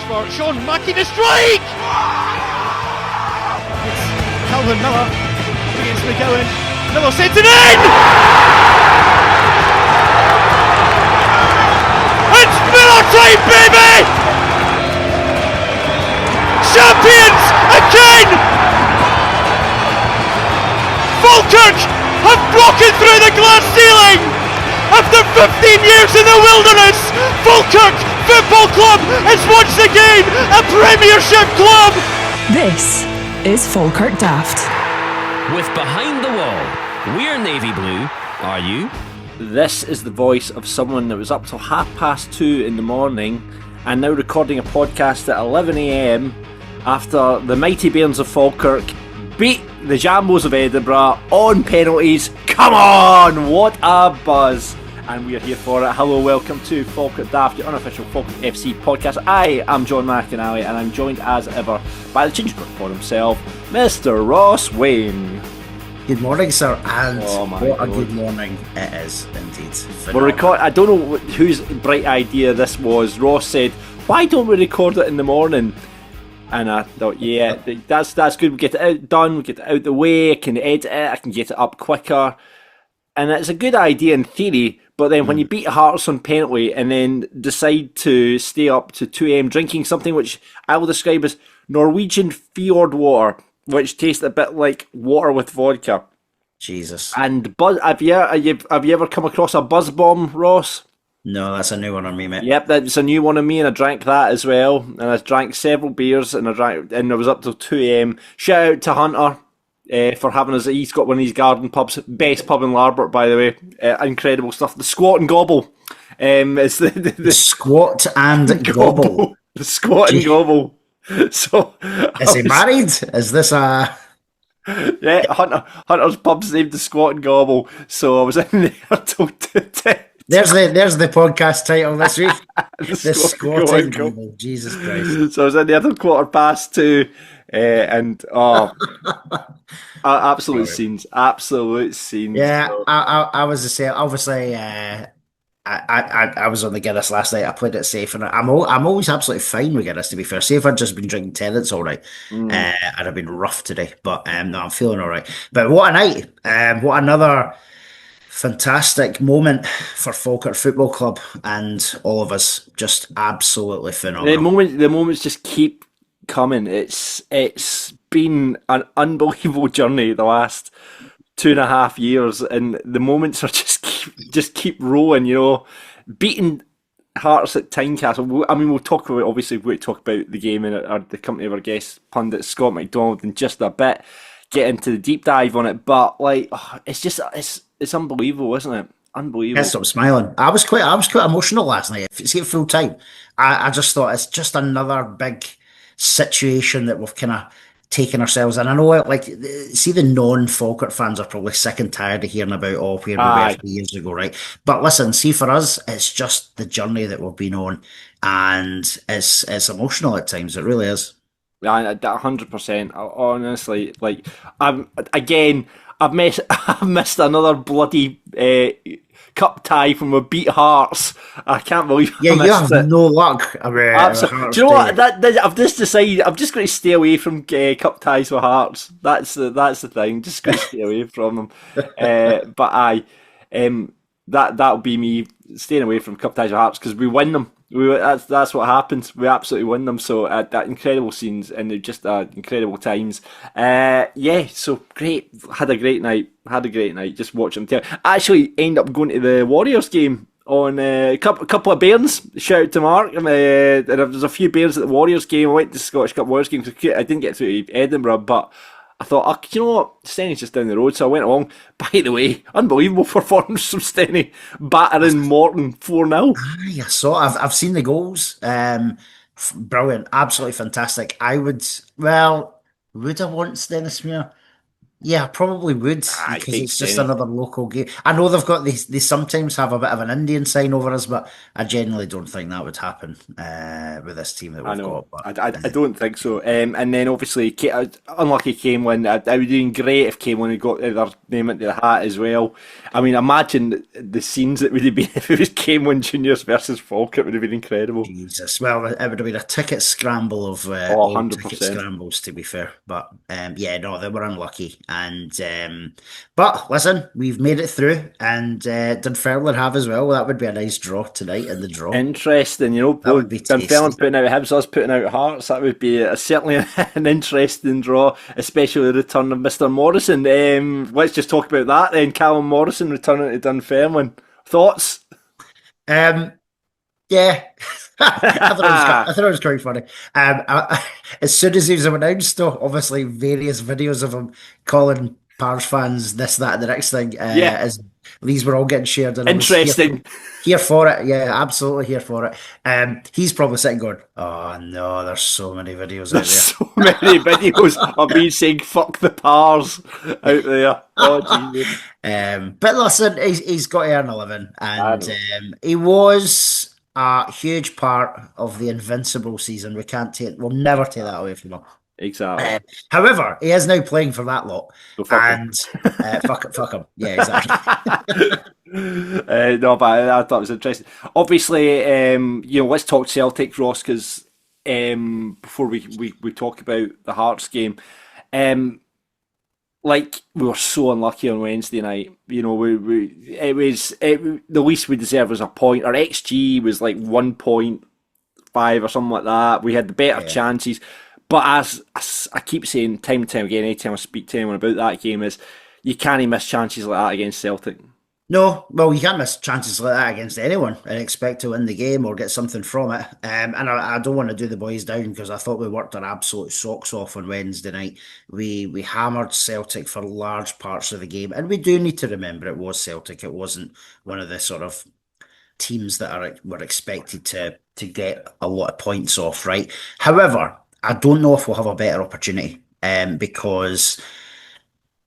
for Sean Mackey to strike! It's Calvin Miller against McGowan. Miller sends it in! It's Miller time, baby! Champions again! Falkirk have broken through the glass ceiling! After 15 years in the wilderness, Falkirk Football Club is once again a Premiership club! This is Falkirk Daft. With Behind the Wall, we're navy blue, are you? This is the voice of someone that was up till 2:30 in the morning and now recording a podcast at 11 a.m. after the mighty Bairns of Falkirk beat the Jambos of Edinburgh on penalties. Come on, what a buzz! And we are here for it. Hello, welcome to Falkirk Daft, your unofficial Falkirk FC podcast. I am John McDonald and I'm joined as ever by the gingerbread for himself, Mr. Ross Wayne. Good morning, sir, and what a good morning it is indeed. I don't know whose bright idea this was. Ross said, why don't we record it in the morning? And I thought, yeah, that's good. We get it out done, we get it out the way, I can edit it, I can get it up quicker. And it's a good idea in theory, but then when you beat Hearts on penalty and then decide to stay up to 2 a.m. drinking something which I will describe as Norwegian fjord water, which tastes a bit like water with vodka. Jesus. And have you ever come across a buzz bomb, Ross? No, that's a new one on me, mate. Yep, that's a new one on me, and I drank that as well. And I drank several beers, and I was up till 2 a.m. Shout out to Hunter for having us. He's got one of these garden pubs, best pub in Larbert, by the way. Incredible stuff. The Squat and Gobble. It's the Squat and Gobble. The Squat and Gobble. So, is he married? Is this a... Yeah, Hunter's pub's named the Squat and Gobble. So I was in there till 10. There's the podcast title this week. the Squat and Gobble. Jesus Christ. So I was in there till 2:15, and absolute scenes. Yeah, I was the same. Obviously, I was on the Guinness last night. I played it safe, and I'm always absolutely fine with Guinness, to be fair. See, if I'd just been drinking Tennent's all right, I'd have been rough today. But no, I'm feeling all right. But what a night! What another fantastic moment for Falkirk Football Club and all of us. Just absolutely phenomenal. The moments just keep coming. It's been an unbelievable journey the last 2.5 years, and the moments are just keep rolling. You know, beating Hearts at Tynecastle. I mean, we'll talk about the game and the company of our guest pundit Scott MacDonald in just a bit. Get into the deep dive on it, but it's unbelievable, isn't it? Unbelievable. Yes, I'm smiling. I was quite emotional last night. See it full time. I just thought it's just another big situation that we've kind of taken ourselves in. I know, see, the non-Falkirk fans are probably sick and tired of hearing about where we were 3 years ago, right? But listen, see, for us, it's just the journey that we've been on, and it's emotional at times. It really is. Yeah, 100%. Honestly, I've missed another bloody cup tie from a beat Hearts. I can't believe I missed you have it. no luck. I mean, absolutely. Do you know what? I've just decided I'm just going to stay away from cup ties with Hearts. That's the thing. Just going to stay away from them. But that'll be me staying away from cup ties with Hearts because we win them. That's what happens. We absolutely win them. So that incredible scenes and they're just incredible times. So great. Had a great night. Just watching them. Actually, end up going to the Warriors game on a couple of Bairns. Shout out to Mark. And there was a few Bairns at the Warriors game. I went to the Scottish Cup Warriors game because I didn't get to Edinburgh, but I thought, you know what, Stenny's just down the road, so I went along. By the way, unbelievable performance from Stenny, battering Morton 4-0. I saw. I've seen the goals. Brilliant, absolutely fantastic. Would I want Stenny Smear? Yeah, I probably would I because think it's just so. another local game. I know they sometimes have a bit of an Indian sign over us, but I genuinely don't think that would happen with this team that I we've know. got. But I don't think so. And then obviously, unlucky Camelin. It would have been great if Camelin had got their name into the hat as well. I mean, imagine the scenes that would have been if it was Camelin Juniors versus Falkirk. It would have been incredible. Jesus, well, it would have been a ticket scramble of Oh, old ticket 100%. scrambles, to be fair. But yeah, no, they were unlucky. And but listen, we've made it through, and Dunfermline have as well. That would be a nice draw tonight in the draw. Interesting, That would be Dunfermline tasty. putting out Hibs, us putting out Hearts. That would be certainly an interesting draw, especially the return of Mr. Morrison. Let's just talk about that then. Callum Morrison returning to Dunfermline. Thoughts? Um, Yeah, I thought it was quite funny. As soon as he was announced, though, obviously various videos of him calling Pars fans this, that, and the next thing, Yeah, as these were all getting shared, and I was interesting. here for it. Yeah, absolutely here for it. He's probably sitting going, "Oh no, there's so many videos out There's so many videos of me saying "fuck the Pars" out there. Oh Jesus! But listen, he's got to earn a living, I and know. he was a huge part of the Invincible season. We'll never take that away from him. Exactly. However, he is now playing for that lot, So fuck him. and fuck him. Yeah, exactly. No, but I thought it was interesting. Obviously, let's talk Celtic, Ross, because before we talk about the Hearts game, like we were so unlucky on Wednesday night. The least we deserved was a point. Our XG was like 1.5 or something like that. We had the better Yeah. chances, but as I keep saying time and time again, anytime I speak to anyone about that game, is you can't miss chances like that against Celtic. No, well, you can't miss chances like that against anyone and expect to win the game or get something from it. And I don't want to do the boys down because I thought we worked our absolute socks off on Wednesday night. We hammered Celtic for large parts of the game, and we do need to remember it was Celtic. It wasn't one of the sort of teams that were expected to get a lot of points off, right? However, I don't know if we'll have a better opportunity, because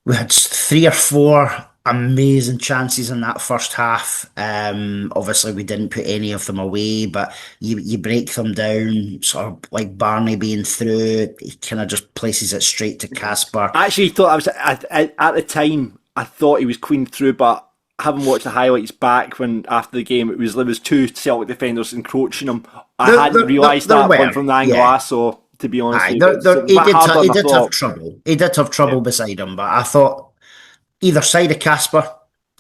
we had three or four amazing chances in that first half. Obviously, we didn't put any of them away, but you break them down, sort of like Barney being through, he kind of just places it straight to Casper. I actually thought at the time I thought he was clean through, but having watched the highlights back when after the game, there was two Celtic defenders encroaching him. I hadn't realised that one from the angle I saw. To be honest, Aye, with you. he did have trouble. He did have trouble beside him, but I thought either side of Casper,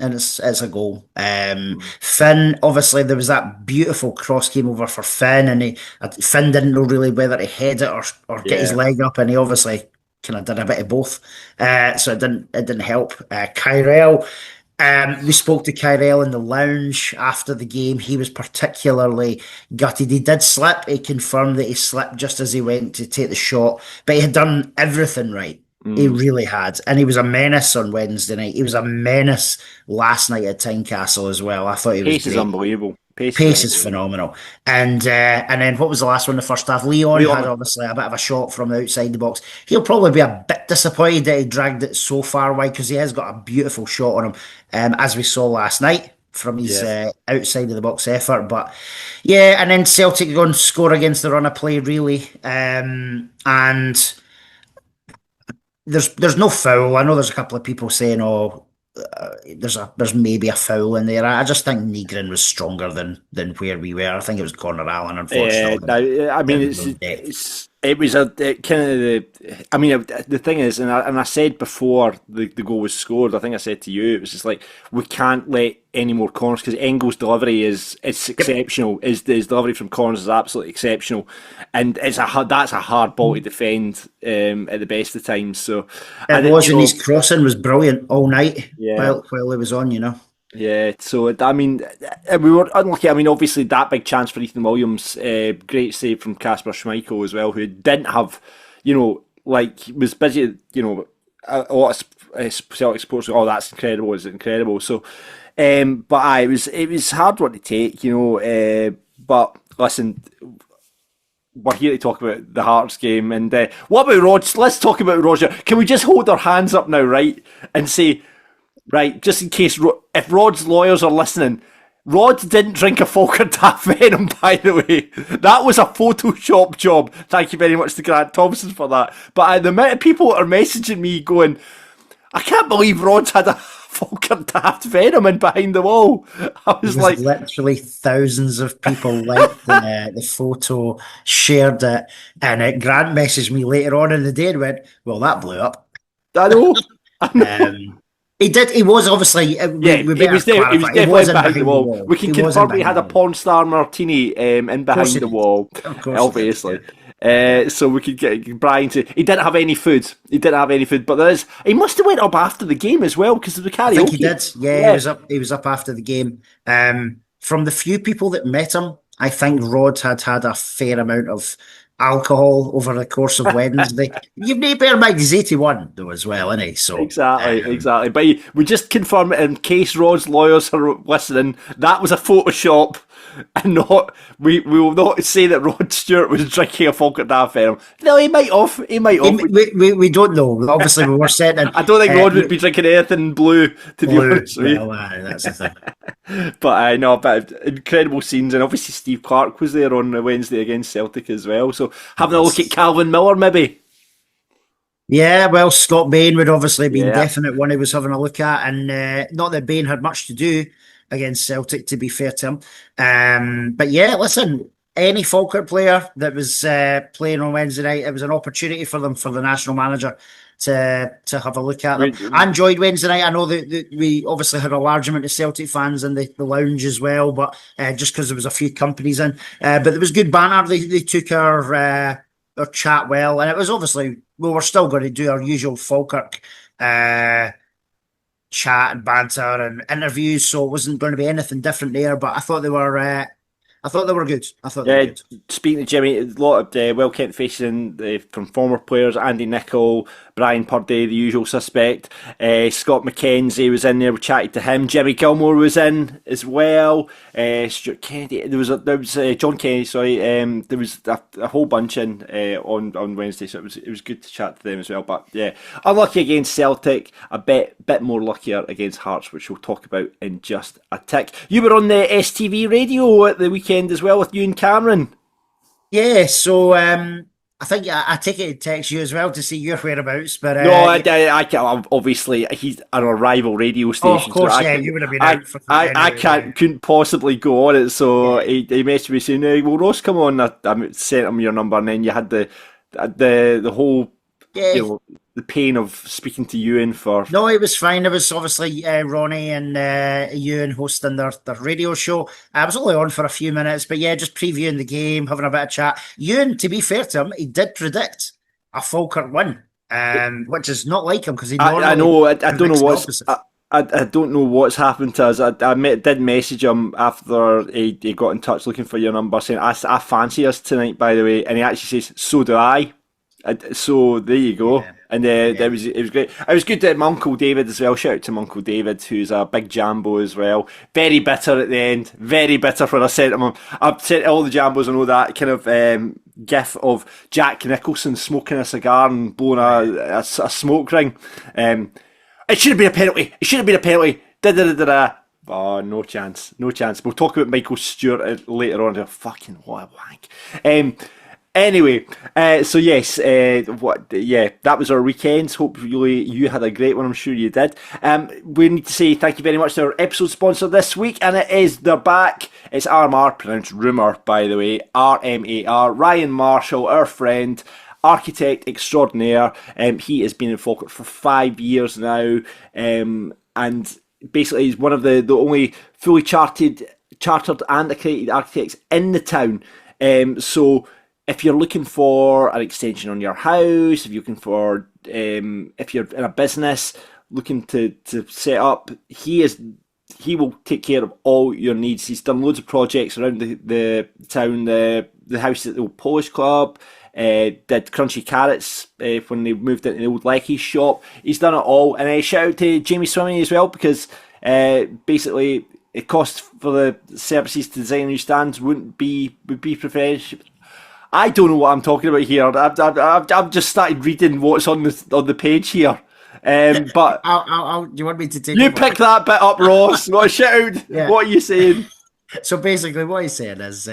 and it's a goal. Finn, obviously, there was that beautiful cross came over for Finn, and Finn didn't know really whether to head it or get his leg up, and he obviously kind of did a bit of both. So it didn't help. Kyrell. We spoke to Kyrell in the lounge after the game. He was particularly gutted. He did slip. He confirmed that he slipped just as he went to take the shot, but he had done everything right. He really had. And he was a menace on Wednesday night. He was a menace last night at Tynecastle as well. I thought he was Pace great. is unbelievable. Pace is phenomenal. And then what was the last one, the first half? Leon had obviously a bit of a shot from outside the box. He'll probably be a bit disappointed that he dragged it so far wide because he has got a beautiful shot on him, as we saw last night from his outside of the box effort. But yeah, and then Celtic going to score against the run of play, really. And there's no foul. I know there's a couple of people saying, "Oh, there's maybe a foul in there." I just think Negrin was stronger than where we were. I think it was Connor Allen, unfortunately. I mean, it was the thing is, and I said before the goal was scored, I think I said to you, it was just like, we can't let any more corners, because Engel's delivery is exceptional. His delivery from corners is absolutely exceptional, and that's a hard ball to defend at the best of times. So and his crossing was brilliant all night while it was on, Yeah, so I mean, we were unlucky. I mean, obviously that big chance for Ethan Williams, great save from Kasper Schmeichel as well, who didn't have, was busy, a lot of Celtic sports. Oh, that's incredible! It's incredible. So, it was hard one to take, but listen, we're here to talk about the Hearts game. And what about Rod? Let's talk about Roger. Can we just hold our hands up now, right? And say, right, just in case, if Rod's lawyers are listening, Rod didn't drink a Falkirk Daft Venom, by the way. That was a Photoshop job. Thank you very much to Grant Thompson for that. But the amount of people are messaging me going, I can't believe Rod's had a Falkirk Daft Venom in behind the wall. I was like, literally thousands of people liked the photo, shared it, and Grant messaged me later on in the day and went, "Well, that blew up." I know. He did. He was obviously. He was definitely behind the wall. We can confirm he had a porn star martini in behind the wall, obviously. So we could get Brian to. He didn't have any food. But he must have went up after the game as well because of the karaoke. I think he did. Yeah, he was up after the game. From the few people that met him, I think Rod had a fair amount of alcohol over the course of Wednesday. You need to bear in mind he's 81 though as well, isn't he? So exactly. But we just confirm it in case Rod's lawyers are listening. That was a Photoshop, and not we will not say that Rod Stewart was drinking a Falkirk Daft Venom. No, he might have. We don't know. Obviously, we were saying. I don't think Rod would be drinking anything blue. To be honest with you, that's the thing. But I know, but incredible scenes, and obviously Steve Clark was there on Wednesday against Celtic as well. So having a look at Calvin Miller, maybe. Yeah, well, Scott Bairn would obviously be definite one he was having a look at, and not that Bairn had much to do against Celtic, to be fair to him. But yeah, listen, any Falkirk player that was playing on Wednesday night, it was an opportunity for them, for the national manager, to have a look at them. I enjoyed Wednesday night. I know that we obviously had a large amount of Celtic fans in the lounge as well, but just because there was a few companies in. But there was good banter. They took our chat well, and it was obviously, we were still going to do our usual Falkirk chat and banter and interviews, so it wasn't going to be anything different there. But I thought they were good. Speaking to Jimmy, a lot of well-kept faces from former players. Andy Nichol, Brian Purdy, the usual suspect. Scott McKenzie was in there. We chatted to him. Jimmy Gilmore was in as well. Stuart Kennedy. There was John Kennedy. Sorry. There was a whole bunch in on Wednesday, so it was good to chat to them as well. But yeah, unlucky against Celtic. A bit more luckier against Hearts, which we'll talk about in just a tick. You were on the STV radio at the weekend as well with you and Cameron. Yeah, so I think I take it to text you as well to see your whereabouts. But no, I can't. Obviously, he's on a rival radio station. Oh, of course, so you would have been out for that. I couldn't possibly go on it, so he messaged me saying, "Will Ross come on?" I sent him your number, and then you had the whole, the pain of speaking to Ewan for. No, it was fine. It was obviously Ronnie and Ewan hosting their radio show. I was only on for a few minutes, but yeah, just previewing the game, having a bit of chat. Ewan, to be fair to him, he did predict a Falkirk win, which is not like him because he normally. I know. I don't know what's. I don't know what's happened to us. I did message him after he got in touch looking for your number, saying I fancy us tonight, by the way, and he actually says, "So do I." So there you go. Yeah. And it was great. It was good that my Uncle David as well. Shout out to my Uncle David, who's a big Jambo as well. Very bitter at the end. Very bitter when I sent him. I've sent all the Jambos. I know that kind of gif of Jack Nicholson smoking a cigar and blowing a smoke ring. It should have been a penalty. It should have been a penalty. Da-da-da-da-da. Oh, no chance. We'll talk about Michael Stewart later on. Fucking what a wank. Anyway, so yes, that was our weekend. Hopefully you had a great one. I'm sure you did. We need to say thank you very much to our episode sponsor this week, and they're back. It's RMR, pronounced Rumour, by the way. RMAR. Ryan Marshall, our friend, architect extraordinaire. He has been in Falkirk for 5 years now, and basically he's one of the only fully chartered and accredited architects in the town. So if you're looking for an extension on your house, if you're looking for, if you're in a business looking to set up, he will take care of all your needs. He's done loads of projects around the town, the house at the old Polish club, did Crunchy Carrots when they moved into the old Lecky's shop. He's done it all. And shout out to Jamie Swimming as well, because basically it costs for the services to design new stands would be preferred. I don't know what I'm talking about here. I've just started reading what's on the page here. But do you want me to take you pick that bit up, Ross? What shout out? Yeah. What are you saying? So basically, what he's saying is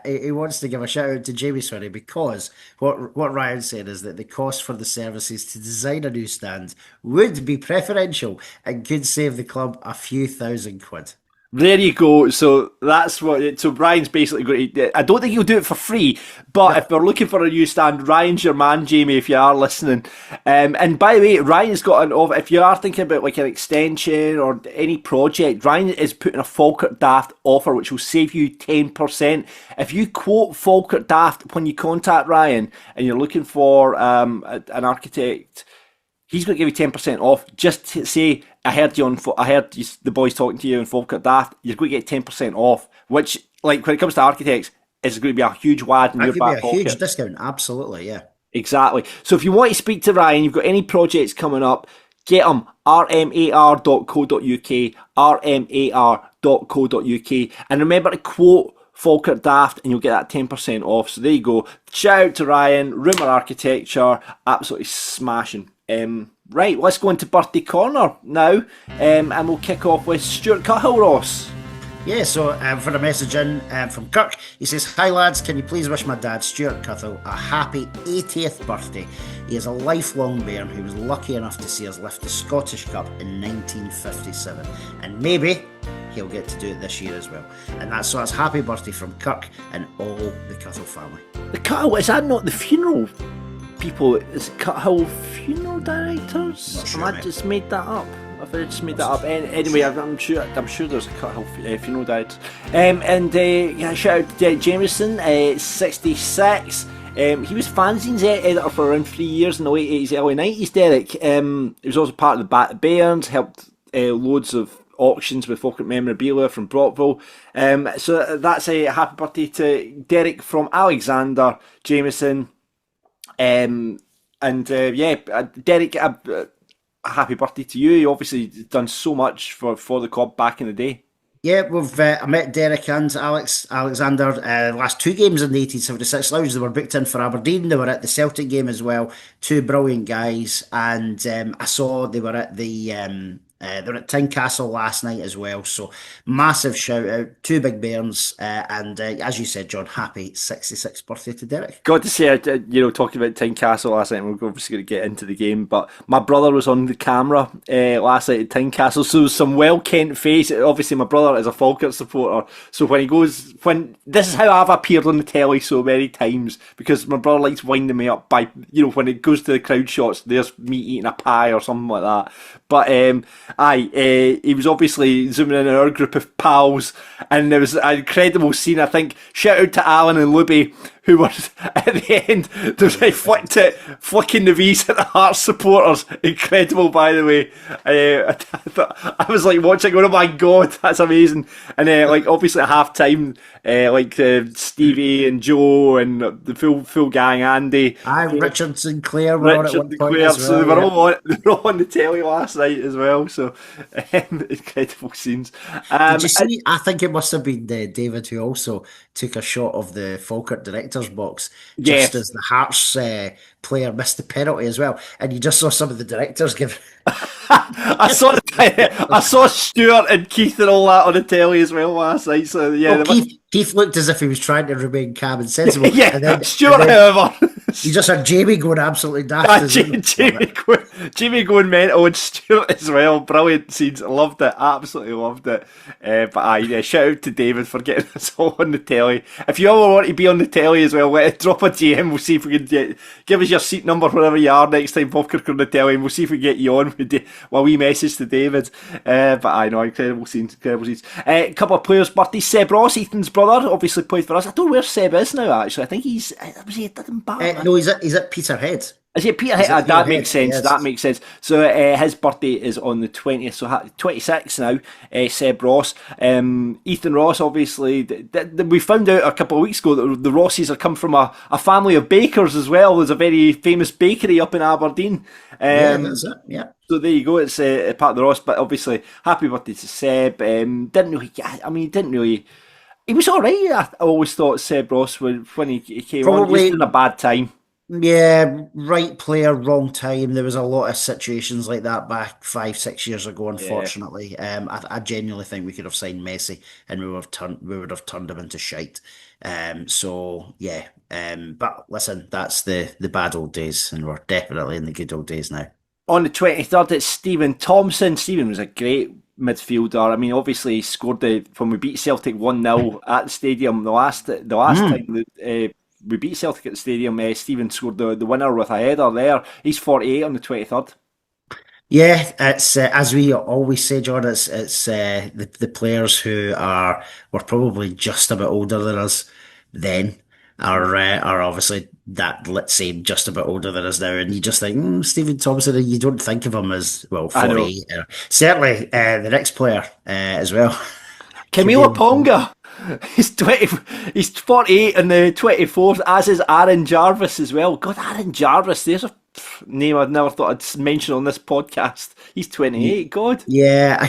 he wants to give a shout out to Jamie Swinney because what Ryan's saying is that the cost for the services to design a new stand would be preferential and could save the club a few £1,000. There you go. So that's what. So Ryan's basically going to. I don't think he'll do it for free, but if we're looking for a new stand, Ryan's your man, Jamie. If you are listening, and by the way, Ryan's got an offer. If you are thinking about like an extension or any project, Ryan is putting a Falkirk Daft offer, which will save you 10%. If you quote Falkirk Daft when you contact Ryan and you're looking for an architect, he's going to give you 10% off. Just to say, I heard the boys talking to you in Falkirk Daft. You're going to get 10% off, which, like, when it comes to architects, is going to be a huge wad in your back pocket. That could be a huge discount, absolutely, yeah. Exactly. So if you want to speak to Ryan, you've got any projects coming up, get him, rmar.co.uk, rmar.co.uk, and remember to quote Falkirk Daft and you'll get that 10% off. So there you go. Shout out to Ryan, Rumour Architecture, absolutely smashing. Right, let's go into Birthday Corner now, and we'll kick off with Stuart Cuthill, Ross. Yeah, so for a message in from Kirk, he says, "Hi lads, can you please wish my dad, Stuart Cuthill, a happy 80th birthday? He is a lifelong Bairn who was lucky enough to see us lift the Scottish Cup in 1957, and maybe he'll get to do it this year as well." And that's happy birthday from Kirk and all the Cuthill family. The Cuthill, is that not the funeral people? Is it Cuthill funeral directors? Not sure, Have I just made that up? I've just made that up. Anyway, I'm sure there's a Cuthill funeral director. Yeah, shout out to Derek Jameson, 66. He was fanzines editor for around 3 years in the late 80s, early 90s, Derek. He was also part of the Bairns, helped loads of auctions with Falkirk memorabilia from Brockville. So that's a happy birthday to Derek from Alexander Jameson. Derek, a happy birthday to you. You obviously done so much for the club back in the day. Yeah, I met Derek and Alexander last two games in the 1876 Lounge. They were booked in for Aberdeen. They were at the Celtic game as well. Two brilliant guys, and I saw they were at they were at Tynecastle last night as well. So massive shout out, two big Bairns, and as you said, John, happy 66th birthday to Derek. Got to say, talking about Tynecastle last night, we're obviously going to get into the game, but my brother was on the camera last night at Tynecastle, so some well-kent face. Obviously, my brother is a Falkirk supporter, so when this is how I've appeared on the telly so many times, because my brother likes winding me up by, when it goes to the crowd shots, there's me eating a pie or something like that. But he was obviously zooming in on our group of pals, and there was an incredible scene. I think shout out to Alan and Luby, who were at the end. They flicking the V's at the Hearts supporters. Incredible, by the way. I was like watching, going, "Oh my god, that's amazing!" And obviously at half time, Stevie and Joe and the full gang, Andy, Richard Sinclair were on at one point as well. So they were all on the telly last night as well. So incredible scenes. Did you see? I think it must have been David who also took a shot of the Falkirk director's box just as the Hearts player missed the penalty as well, and you just saw some of the directors give. I saw Stuart and Keith and all that on the telly as well last night. So yeah, Keith looked as if he was trying to remain calm and sensible. Yeah, and then, Stuart, however, you just had Jamie going absolutely daft. Jamie going mental, and Stuart as well. Brilliant scenes. Loved it. Absolutely loved it. Shout out to David for getting us all on the telly. If you ever want to be on the telly as well, drop a DM. We'll see if we can give us your seat number wherever you are next time Falkirk on the telly, and we'll see if we can get you on while we message to David. But I know, incredible scenes. A couple of players' birthdays. Seb Ross, Ethan's brother, obviously played for us. I don't know where Seb is now, actually. I think was he at Edinburgh? No, he's at Peterhead. Is it Peterhead? That makes sense. Yes. That makes sense. So his birthday is on the 20th, so 26 now. Seb Ross, Ethan Ross. Obviously, we found out a couple of weeks ago that the Rosses are come from a family of bakers as well. There's a very famous bakery up in Aberdeen. That's it. Yeah. So there you go. It's part of the Ross, but obviously, happy birthday to Seb. Didn't really He was all right. I always thought Seb Ross when he came on, he was Probably, in a bad time. yeah, right player, wrong time. There was a lot of situations like that back 5, 6 years ago. Yeah. Unfortunately, I genuinely think we could have signed Messi, and we would have turned him into shite. So yeah. But listen, that's the bad old days, and we're definitely in the good old days now. On the 23rd, it's Stephen Thompson. Stephen was a great midfielder. I mean, obviously, he scored when we beat Celtic 1-0 at the stadium. The last time that we beat Celtic at the stadium, Stephen scored the winner with a header there. He's 48 on the 23rd. Yeah, it's as we always say, John. It's the players who were probably just a bit older than us then are obviously that, let's say, just a bit older than us now, and you just think Stephen Thompson, and you don't think of him as, well, I know. 48. Certainly, the next player as well. Camilo Ponga. He's 48 on the 24th, as is Aaron Jarvis as well. God, Aaron Jarvis, there's a name I'd never thought I'd mention on this podcast. He's 28, God. Yeah, I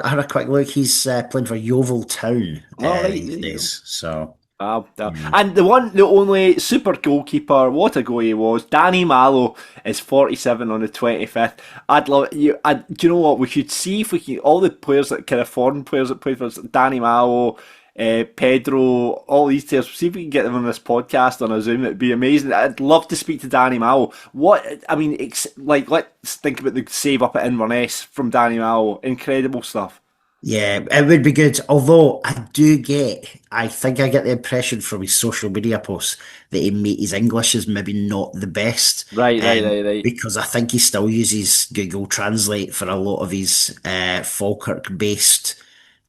had a quick look. He's playing for Yeovil Town Right, these days. So and the only super goalkeeper, what a goal he was, Danny Mallow, is 47 on the 25th. I'd love you. Do you know what? We should see if we can, all the players that kind of foreign players that played for us, Danny Mallow, Pedro, all these players, see if we can get them on this podcast on a Zoom. It'd be amazing. I'd love to speak to Danny Mallow. Let's think about the save up at Inverness from Danny Mallow. Incredible stuff. yeah, it would be good. Although I think I get the impression from his social media posts that his English is maybe not the best. Right. Because I think he still uses Google Translate for a lot of his Falkirk-based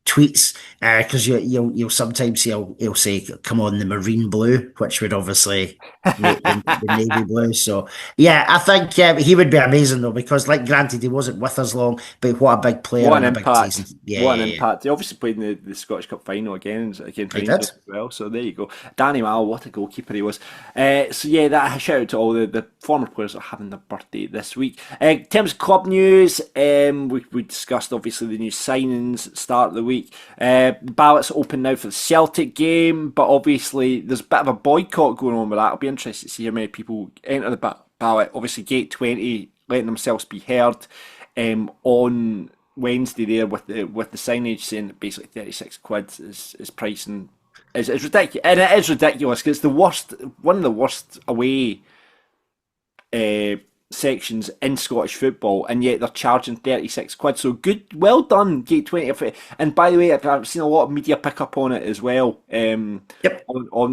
tweets. Because you'll sometimes he'll say, "Come on, the marine blue," which would obviously make the navy blue. So yeah, I think he would be amazing though, because, like, granted, he wasn't with us long, but what a big player! What an and a big impact! season. What an impact! He obviously played in the Scottish Cup final against Rangers as well. So there you go. Danny Mallow, what a goalkeeper he was. So yeah, that shout out to all the former players that are having their birthday this week. In terms of club news, we discussed obviously the new signings at the start of the week. Ballots open now for the Celtic game, but obviously there's a bit of a boycott going on with that. I'll be interested to see how many people enter the ballot. Obviously, Gate 20 letting themselves be heard on Wednesday there with the signage saying that basically 36 quid is pricing is ridiculous, and it is ridiculous because it's one of the worst away sections in Scottish football, and yet they're charging 36 quid. So good, well done, Gate 20. And by the way, I've seen a lot of media pick up on it as well. On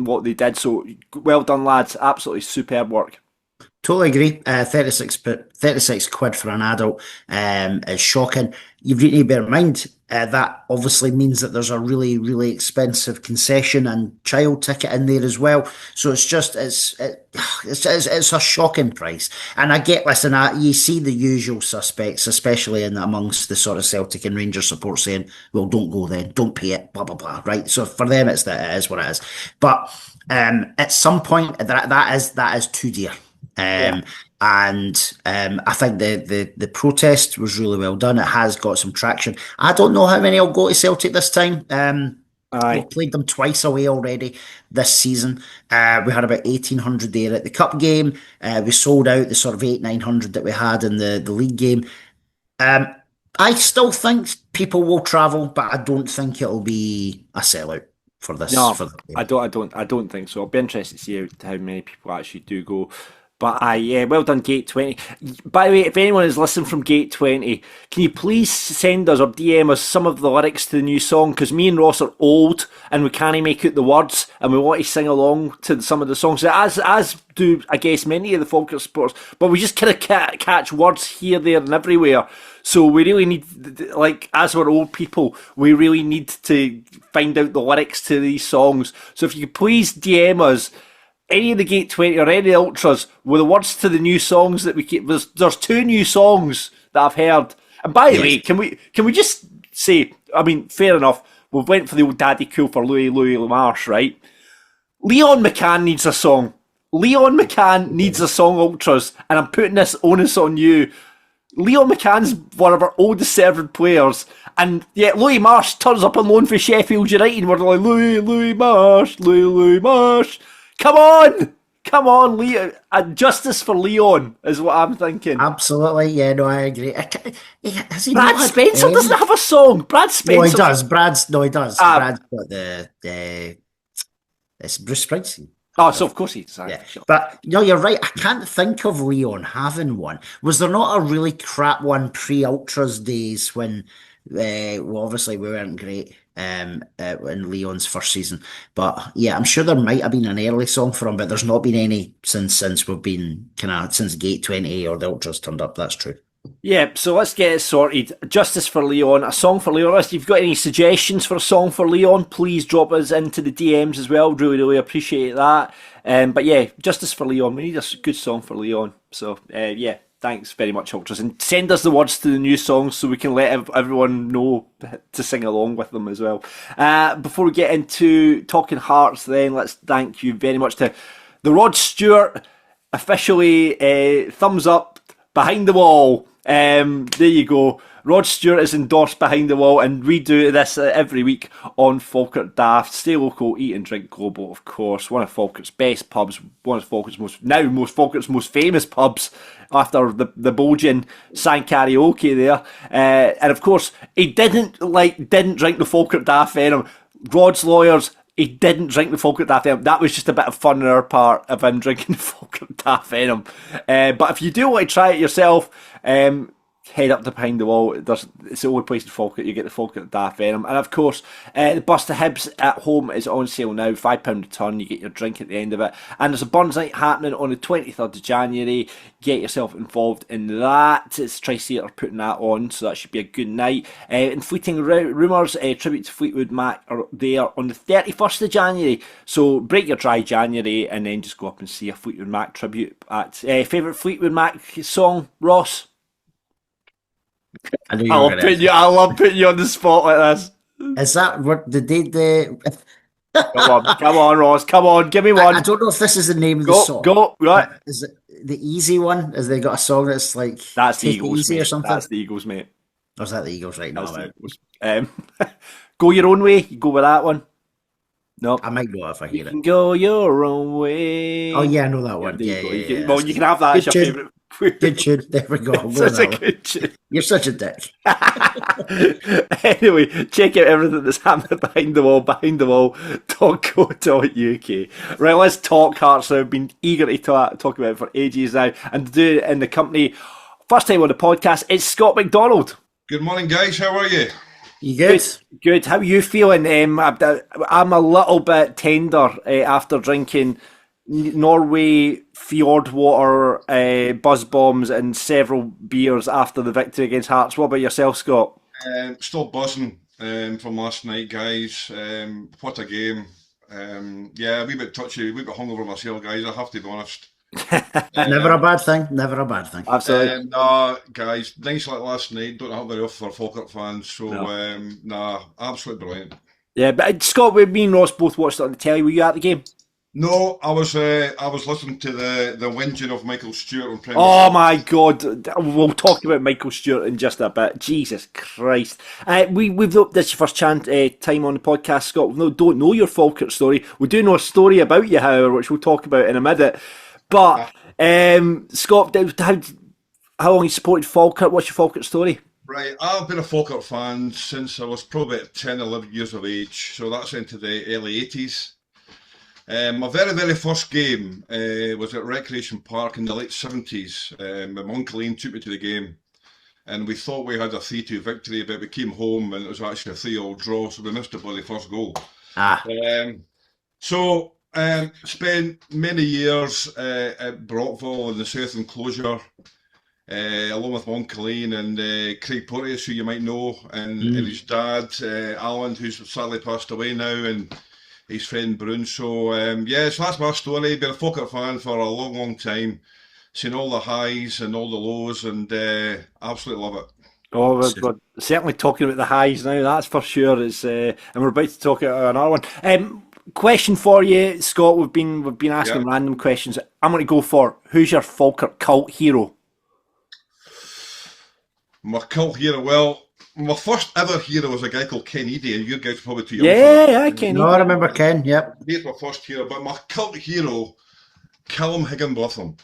what they did. So well done, lads. Absolutely superb work. Totally agree. 36 quid for an adult is shocking. You've need to bear in mind that obviously means that there's a really, really expensive concession and child ticket in there as well. So it's a shocking price. And I get, listen, you see the usual suspects, especially amongst the sort of Celtic and Rangers support, saying, "Well, don't go then, don't pay it, blah blah blah." Right. So for them, it is what it is. But at some point, that is too dear. And I think the protest was really well done. It has got some traction. I don't know how many will go to Celtic this time. We've played them twice away already this season. We had about 1,800 there at the cup game. We sold out the sort of 800-900 that we had in the league game. I still think people will travel, but I don't think it'll be a sellout for this. No, I don't think so. I'll be interested to see how many people actually do go. But well done, Gate 20. By the way, if anyone is listening from Gate 20, can you please send us or DM us some of the lyrics to the new song? Because me and Ross are old and we can't make out the words, and we want to sing along to some of the songs, as do, I guess, many of the Falkirk supporters. But we just kind of catch words here, there, and everywhere. So we really need, like, as we're old people, we really need to find out the lyrics to these songs. So if you could please DM us any of the Gate 20 or any of the Ultras with the words to the new songs that we keep. There's 2 new songs that I've heard. And by the way, can we just say, I mean, fair enough, we've went for the old daddy cool for Louis Marsh, right? Leon McCann needs a song. Leon McCann needs a song, Ultras, and I'm putting this onus on you. Leon McCann's one of our oldest serving players, and yet Louis Marsh turns up on loan for Sheffield United, and we're like, Louis Marsh. Come on, Leon. Justice for Leon is what I'm thinking. Absolutely, yeah, no, I agree. Has he Brad not had Spencer any? doesn't have a song. Brad Spencer. No, he does. He does. Brad's got it's Bruce Springsteen. Oh, so of course he does. Yeah, but no, you're right. I can't think of Leon having one. Was there not a really crap one pre-Ultras days when, well, obviously we weren't great in Leon's first season. But yeah, I'm sure there might have been an early song for him, but there's not been any since we've been since Gate 20 or the Ultras turned up. That's true. Yeah, so let's get it sorted. Justice for Leon, a song for Leon. If you've got any suggestions for a song for Leon, please drop us into the DMs as well. Really appreciate that. But yeah, Justice for Leon. We need a good song for Leon. So yeah, thanks very much, Ultras. And send us the words to the new songs so we can let everyone know to sing along with them as well. Before we get into Talking Hearts then, let's thank you very much to the Rod Stewart, officially thumbs up behind the wall. There you go. Rod Stewart is endorsed behind the wall, and we do this every week on Falkirk Daft. Stay local, eat and drink global, of course. One of Falkirk's best pubs, one of Falkirk's most famous pubs after the Bulgin sang karaoke there. And of course, he didn't drink the Falkirk Daft Venom. Rod's lawyers, he didn't drink the Falkirk Daft Venom. That was just a bit of fun on our part of him drinking the Falkirk Daft Venom. But if you do want to try it yourself, head up to Behind the Wall. It's the only place in Falkirk you get the Falkirk Daft Venom. And of course, the bus to Hibs at home is on sale now, £5 a tonne. You get your drink at the end of it. And there's a Burns night happening on the 23rd of January. Get yourself involved in that. It's Tri-Theatre putting that on, so that should be a good night. And Fleeting Rumours, tribute to Fleetwood Mac, are there on the 31st of January. So break your dry January and then just go up and see a Fleetwood Mac tribute. Favourite Fleetwood Mac song, Ross? I love putting you on the spot like this. Is that what the Come on, Ross. Come on, give me one. I don't know if this is the name of the song. Go, right. Is it the Easy one? Has they got a song that's like that's the Eagles, Easy mate. or something? That's the Eagles, mate. Or is that the Eagles right now? Go Your Own Way. You go with that one. No, I might know if I hear it. Go your own way. Oh yeah, I know that one. Yeah, yeah. Well, you can have that as your favourite. Good tune. There we go. Such a good tune. You're such a dick. Anyway, check out everything that's happening behind the wall.co.uk. Right, let's talk Hearts. I've been eager to talk about it for ages now, and to do it in the company. First time on the podcast, it's Scott MacDonald. Good morning, guys. How are you? You good? Good. How are you feeling? I'm a little bit tender after drinking Norway fjord water, buzz bombs, and several beers after the victory against Hearts. What about yourself, Scott? Still buzzing from last night, guys. What a game. Yeah, a wee bit touchy, a wee bit hungover myself, guys. I have to be honest. Never a bad thing. Never a bad thing. Absolutely. Guys, nights like last night don't happen very often for Falkirk fans. So, absolutely brilliant. Yeah, but Scott, me and Ross both watched it on the telly. Were you at the game? No, I was listening to the whinging of Michael Stewart on Premier. Oh my God! We'll talk about Michael Stewart in just a bit. Jesus Christ! We've this is your first time on the podcast, Scott. We don't know your Falkirk story. We do know a story about you, however, which we'll talk about in a minute. But Scott, how long you supported Falkirk? What's your Falkirk story? Right, I've been a Falkirk fan since I was probably about 10, 11 years of age. So that's into the early 80s. My very, very first game was at Recreation Park in the late 70s. My uncle Ian took me to the game, and we thought we had a 3-2 victory, but we came home and it was actually a 3-3 draw, so we missed the bloody first goal. Spent many years at Brockville in the South Enclosure, along with my uncle Ian and Craig Porteous, who you might know, and his dad, Alan, who's sadly passed away now, and his friend Brun. So so that's my story. Been a Falkirk fan for a long, long time. Seen all the highs and all the lows, and absolutely love it. Oh, we're certainly talking about the highs now. That's for sure. It's and we're about to talk about another one. Question for you, Scott. We've been asking random questions. I'm going to go for who's your Falkirk cult hero? My cult hero, well, my first ever hero was a guy called Ken Eady, and you guys are probably too young for that. Yeah, Ken No, Eady. I remember Ken, yep. He's my first hero, but my cult hero, Callum Higginbotham.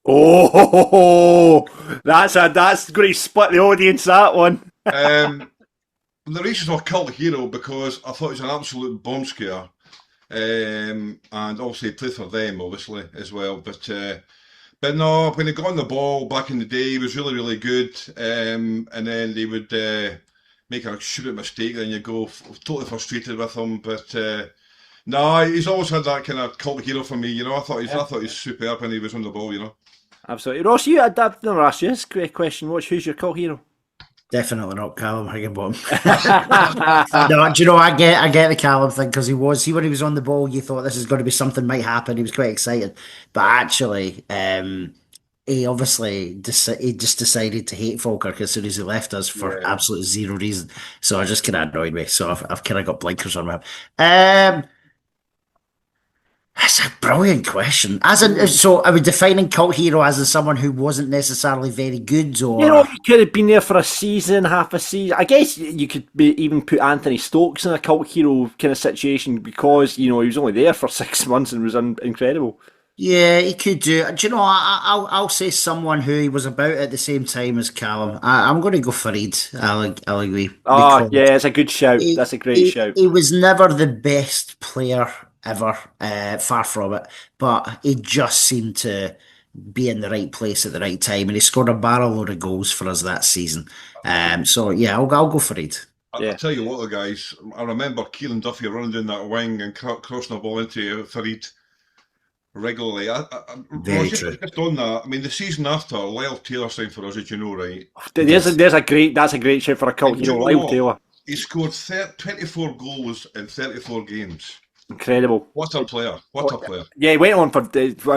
Oh, that's going to split the audience, that one. The reason for cult hero because I thought he was an absolute bomb scare. And obviously he played for them, obviously, as well. But no, when he got on the ball back in the day, he was really, really good. And then they would make a stupid mistake, then you go totally frustrated with him. But no, he's always had that kind of cult hero for me. You know, I thought he's superb when he was on the ball. You know, absolutely. Ross, I've never asked you this question. Who's your cult hero? Definitely not Callum Higginbotham. No, do you know, I get the Callum thing because when he was on the ball, you thought this is going to be something might happen. He was quite excited, but actually, he obviously he just decided to hate Falkirk as soon as he left us for absolutely zero reason. So it just kind of annoyed me. So I've kind of got blinkers on him. That's a brilliant question. So are we defining cult hero as in someone who wasn't necessarily very good, or he could have been there for a season, half a season. I guess you could even put Anthony Stokes in a cult hero kind of situation because he was only there for 6 months and was incredible. Yeah, he could do. Do you know? I'll say someone who he was about at the same time as Callum. I'm going to go Farid. I'll agree. Oh, yeah, it's a good shout. That's a great shout. He was never the best player ever, far from it, but he just seemed to be in the right place at the right time, and he scored a barrel load of goals for us that season. So yeah, I'll go Farid. I'll tell you what, guys. I remember Keelan Duffy running down that wing and crossing the ball into Farid regularly. Very true. Just on that, I mean, the season after, Lyle Taylor signed for us, as you know, right? That's a great shout for a cult hero, Lyle Taylor. He scored 24 goals in 34 games. Incredible. What a player. What a player. Yeah, he went on for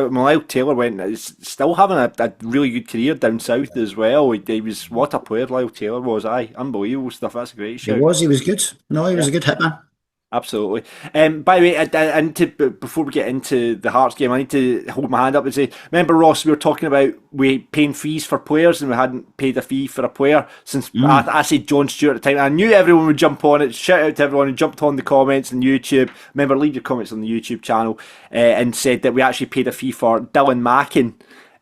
Lyle Taylor he's still having a really good career down south as well. He was, what a player Lyle Taylor was. Unbelievable stuff. That's a great shout. He was good. No, he was a good hitman. Absolutely. By the way, before we get into the Hearts game, I need to hold my hand up and say, remember, Ross, we were talking about we paying fees for players and we hadn't paid a fee for a player since I said John Stewart at the time. I knew everyone would jump on it. Shout out to everyone who jumped on the comments on YouTube. Remember, leave your comments on the YouTube channel and said that we actually paid a fee for Dylan Mackin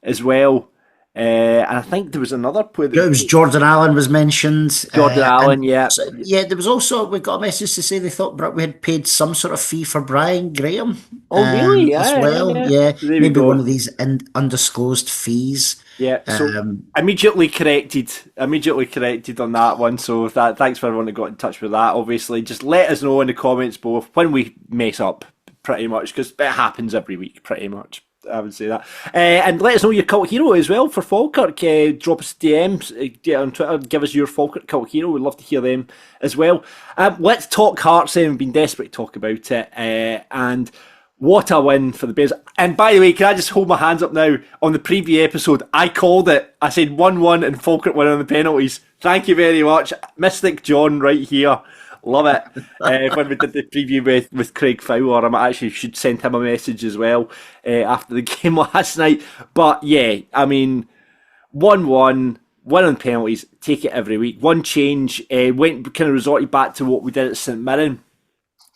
as well. And I think there was another player. It was Jordan Allen was mentioned. Jordan Allen, yeah. So, yeah, there was also, we got a message to say they thought we had paid some sort of fee for Brian Graham. Oh, really? As well. Yeah. Maybe one of these undisclosed fees. Yeah, so immediately corrected on that one. So thanks for everyone that got in touch with that. Obviously, just let us know in the comments below when we mess up, pretty much, because it happens every week, pretty much. I would say that. And let us know your cult hero as well for Falkirk. Drop us DMs, get on Twitter, give us your Falkirk cult hero. We'd love to hear them as well. Let's talk Hearts then. We've been desperate to talk about it. And what a win for the Bairns. And by the way, can I just hold my hands up now? On the preview episode, I called it. I said 1-1 and Falkirk win on the penalties. Thank you very much. Mystic John right here. Love it. When we did the preview with Craig Fowler, I actually should send him a message as well after the game last night. But yeah, I mean, 1-1, win on penalties, take it every week. One change, went kind of resorted back to what we did at St Mirren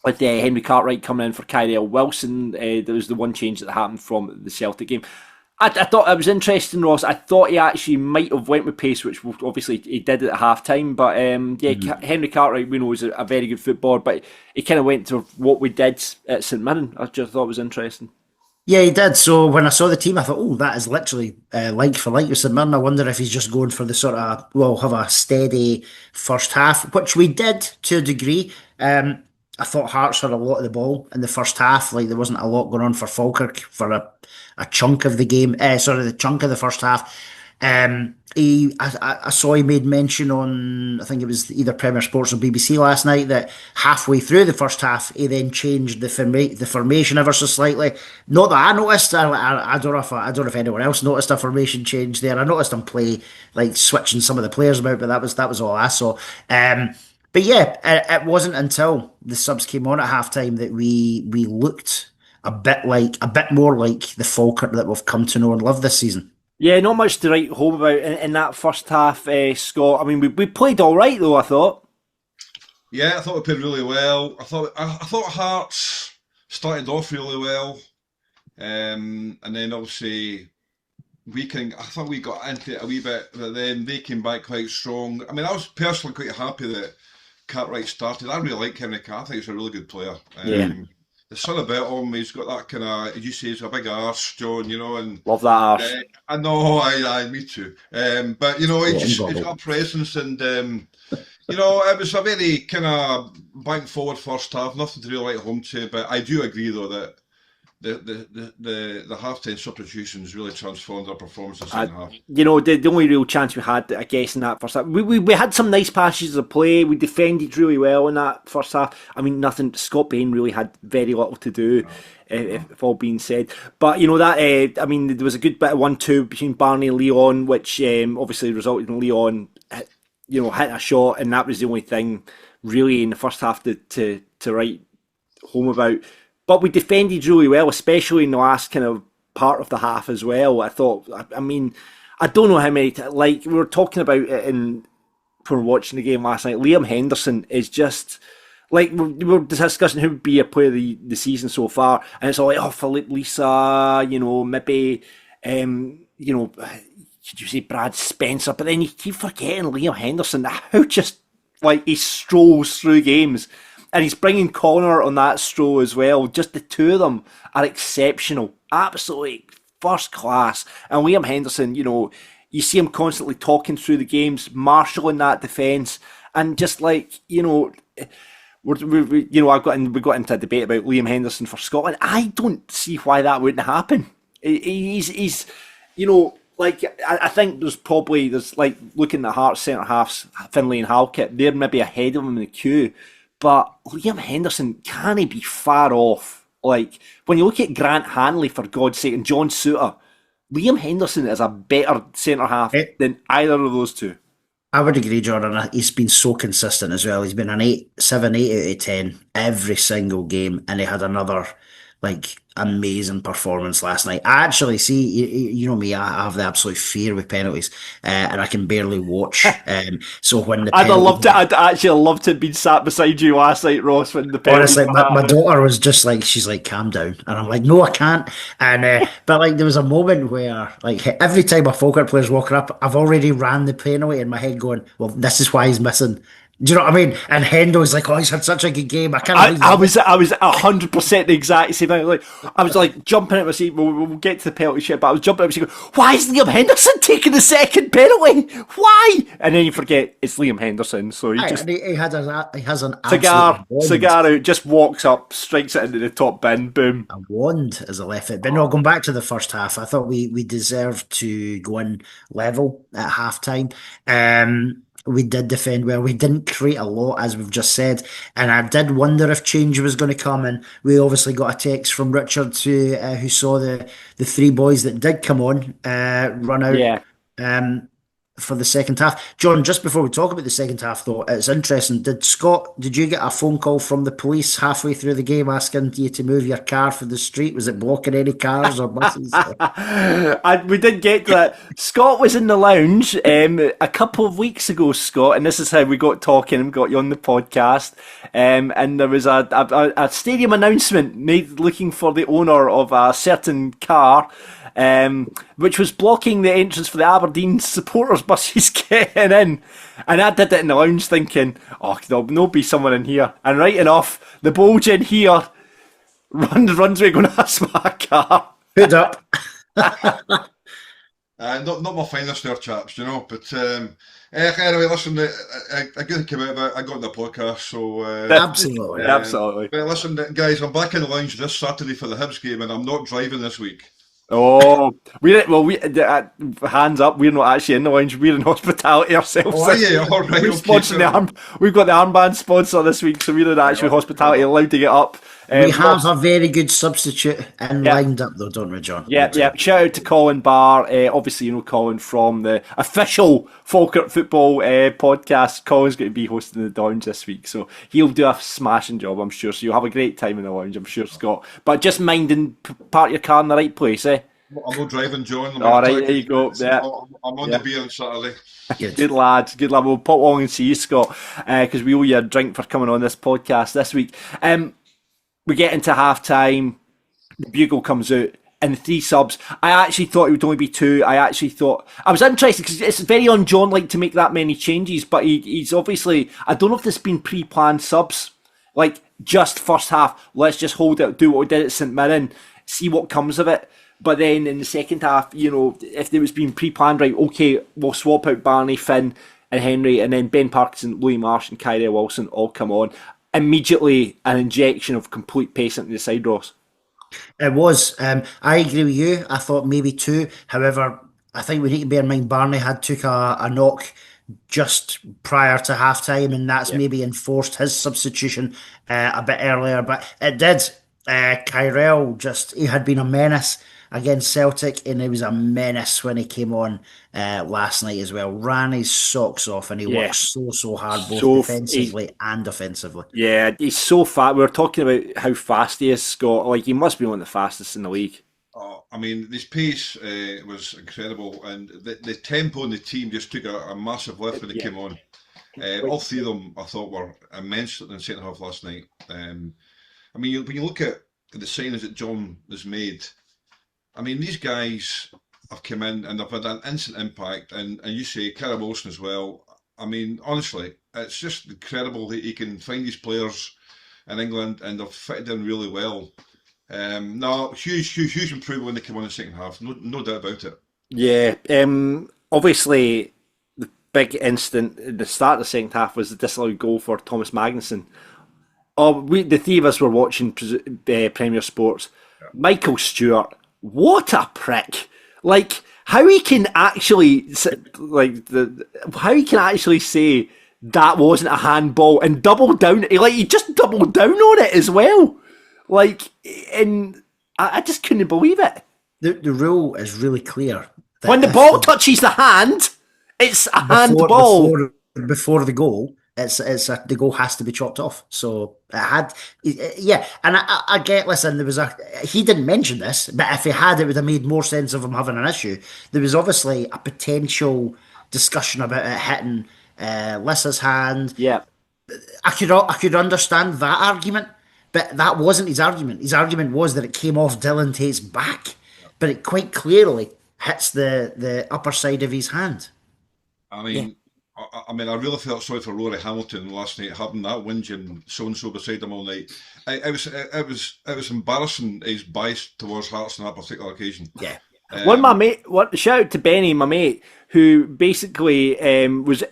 with Henry Cartwright coming in for Kyrell Wilson. There was the one change that happened from the Celtic game. I thought it was interesting, Ross. I thought he actually might have went with pace, which obviously he did at half time. But Henry Cartwright, we know, is a very good footballer, but he kind of went to what we did at St Mirren. I just thought it was interesting. Yeah, he did. So when I saw the team, I thought, oh, that is literally like for like with St Mirren. I wonder if he's just going for the sort of, have a steady first half, which we did to a degree. I thought Hearts had a lot of the ball in the first half. Like, there wasn't a lot going on for Falkirk for a chunk of the game. The chunk of the first half. I saw he made mention on, I think it was either Premier Sports or BBC last night, that halfway through the first half, he then changed the formation ever so slightly. Not that I noticed. I don't know if anyone else noticed a formation change there. I noticed him play, like, switching some of the players about, but that was all I saw. But yeah, it wasn't until the subs came on at halftime that we looked a bit more like the Falkirk that we've come to know and love this season. Yeah, not much to write home about in that first half, Scott. I mean, we played all right though. I thought. Yeah, I thought we played really well. I thought Hearts started off really well, and then obviously I thought we got into it a wee bit, but then they came back quite strong. I mean, I was personally quite happy that Cartwright started. I really like him. I think he's a really good player. Yeah. There's something about him. He's got that kind of, as you say, he's a big arse, John. And Love that arse. I know, me too. But he's got a presence, and it was a very kind of back and forward first half. Nothing to really write home to. But I do agree though that the half-time substitutions really transformed our performance in the second half. The only real chance we had, I guess, in that first half, we had some nice passages of play. We defended really well in that first half. I mean, nothing. Scott Bairn really had very little to do, if all being said. But that I mean, there was a good bit of 1-2 between Barney and Leon, which obviously resulted in Leon, hitting a shot, and that was the only thing really in the first half to write home about. But we defended really well, especially in the last kind of part of the half as well. I thought, I mean, I don't know how many, like we were talking about it when we were watching the game last night. Liam Henderson is just, like, we were discussing who would be a player of the season so far. And it's all like, Philippe Lisa, maybe, could you say Brad Spencer? But then you keep forgetting Liam Henderson, how just, like, he strolls through games. And he's bringing Connor on that stroll as well. Just the two of them are exceptional. Absolutely first class. And Liam Henderson, you see him constantly talking through the games, marshalling that defence. And just like, we got into a debate about Liam Henderson for Scotland. I don't see why that wouldn't happen. He's I think there's like looking at Hearts centre halves, Finlay and Halkett, they're maybe ahead of him in the queue. But Liam Henderson, can he be far off? Like, when you look at Grant Hanley, for God's sake, and John Souttar, Liam Henderson is a better centre-half than either of those two. I would agree, John, and he's been so consistent as well. He's been an 7, 8 out of 10 every single game, and he had another, amazing performance last night. I actually see, you know me, I have the absolute fear with penalties, and I can barely watch. So when the I'd actually loved to have been sat beside you last night, Ross, when the penalties. Honestly, my daughter was just like, she's like, calm down, and I'm like, no, I can't. And but there was a moment where every time a Falkirk player's walking up, I've already ran the penalty in my head, going, well, this is why he's missing. Do you know what I mean? And Hendo's like, oh, he's had such a good game. I was 100% the exact same thing. I was jumping at my seat. We'll get to the penalty shit, but I was jumping at my seat going, why is Liam Henderson taking the second penalty? Why? And then you forget it's Liam Henderson. So he has an cigar out, just walks up, strikes it into the top bin, boom. A wand as a left foot. But no, going back to the first half, I thought we deserved to go in level at half time. We did defend well. We didn't create a lot, as we've just said. And I did wonder if change was going to come. And we obviously got a text from Richard who saw the three boys that did come on run out. Yeah. For the second half. John, just before we talk about the second half, though, it's interesting. Did you get a phone call from the police halfway through the game asking you to move your car for the street? Was it blocking any cars or buses? We did get to that. Scott was in the lounge a couple of weeks ago, Scott, and this is how we got talking and got you on the podcast. And there was a stadium announcement made looking for the owner of a certain car, which was blocking the entrance for the Aberdeen supporters buses getting in. And I did it in the lounge thinking, oh, there'll be someone in here. And right enough, the bulge in here runs away going, that's my car. Hood up. Not my finest there, chaps, but anyway, listen, I got to come out of it. I got on the podcast, so absolutely. But listen, guys, I'm back in the lounge this Saturday for the Hibs game, and I'm not driving this week. Oh, hands up. We're not actually in the lounge. We're in hospitality ourselves. Oh, yeah, all right. We've got the armband sponsor this week, so we're in actual hospitality, allowed to get up. We have a very good substitute lined up, though, don't we, John? Yeah. Shout out to Colin Barr. Obviously, Colin from the official Falkirk Football podcast. Colin's going to be hosting the Downs this week, so he'll do a smashing job, I'm sure. So you'll have a great time in the lounge, I'm sure, Scott. But just mind and park your car in the right place, eh? I'm not driving, John. All right, there you go. Yeah. I'm on the beer on Saturday. Good lad. We'll pop along and see you, Scott, because we owe you a drink for coming on this podcast this week. We get into half time, the bugle comes out, and 3 subs. I actually thought it would only be 2. I was interested because it's very un-John-like to make that many changes, but he's obviously, I don't know if this has been pre-planned subs, like just first half, let's just hold it, do what we did at St Mirren, see what comes of it. But then in the second half, if it was being pre-planned, right, okay, we'll swap out Barney, Finn and Henry, and then Ben Parkinson, Louis Marsh and Kyrell Wilson all come on. Immediately an injection of complete pace into the side, Ross. It was. I agree with you. I thought maybe 2. However, I think we need to bear in mind Barney took a knock just prior to half time, and that's maybe enforced his substitution a bit earlier. But it did. Kyrell he had been a menace against Celtic, and he was a menace when he came on last night as well. Ran his socks off, and he worked so hard, both defensively and offensively. Yeah, he's so fast. We were talking about how fast he is, Scott. Like, he must be one of the fastest in the league. I mean, this pace was incredible, and the tempo in the team just took a massive lift when they came on. All 3 of them, I thought, were immense in the second half last night. I mean, when you look at the signings that John has made, I mean, these guys have come in and they've had an instant impact, and you say Kyrell Wilson as well. I mean, honestly, it's just incredible that he can find these players in England, and they've fitted in really well. Huge improvement when they come on in the second half, no doubt about it. Yeah, obviously the big instant at the start of the second half was the disallowed goal for Thomas Magnuson. The 3 of us were watching Premier Sports. Yeah. Michael Stewart, what a prick! Like, how he can actually say that wasn't a handball and double down. He just doubled down on it as well. Like, and I just couldn't believe it. The rule is really clear. When the ball touches the hand, it's a handball. Before the goal, the goal has to be chopped off. So it had, and I get. Listen, he didn't mention this, but if he had, it would have made more sense of him having an issue. There was obviously a potential discussion about it hitting Lissa's hand. Yeah, I could understand that argument, but that wasn't his argument. His argument was that it came off Dylan Tate's back, but it quite clearly hits the upper side of his hand. I mean. I really felt sorry for Rory Hamilton last night, having that whinging so-and-so beside him all night. It was embarrassing, his bias towards Hearts on that particular occasion. Yeah. Shout out to Benny, my mate, who basically was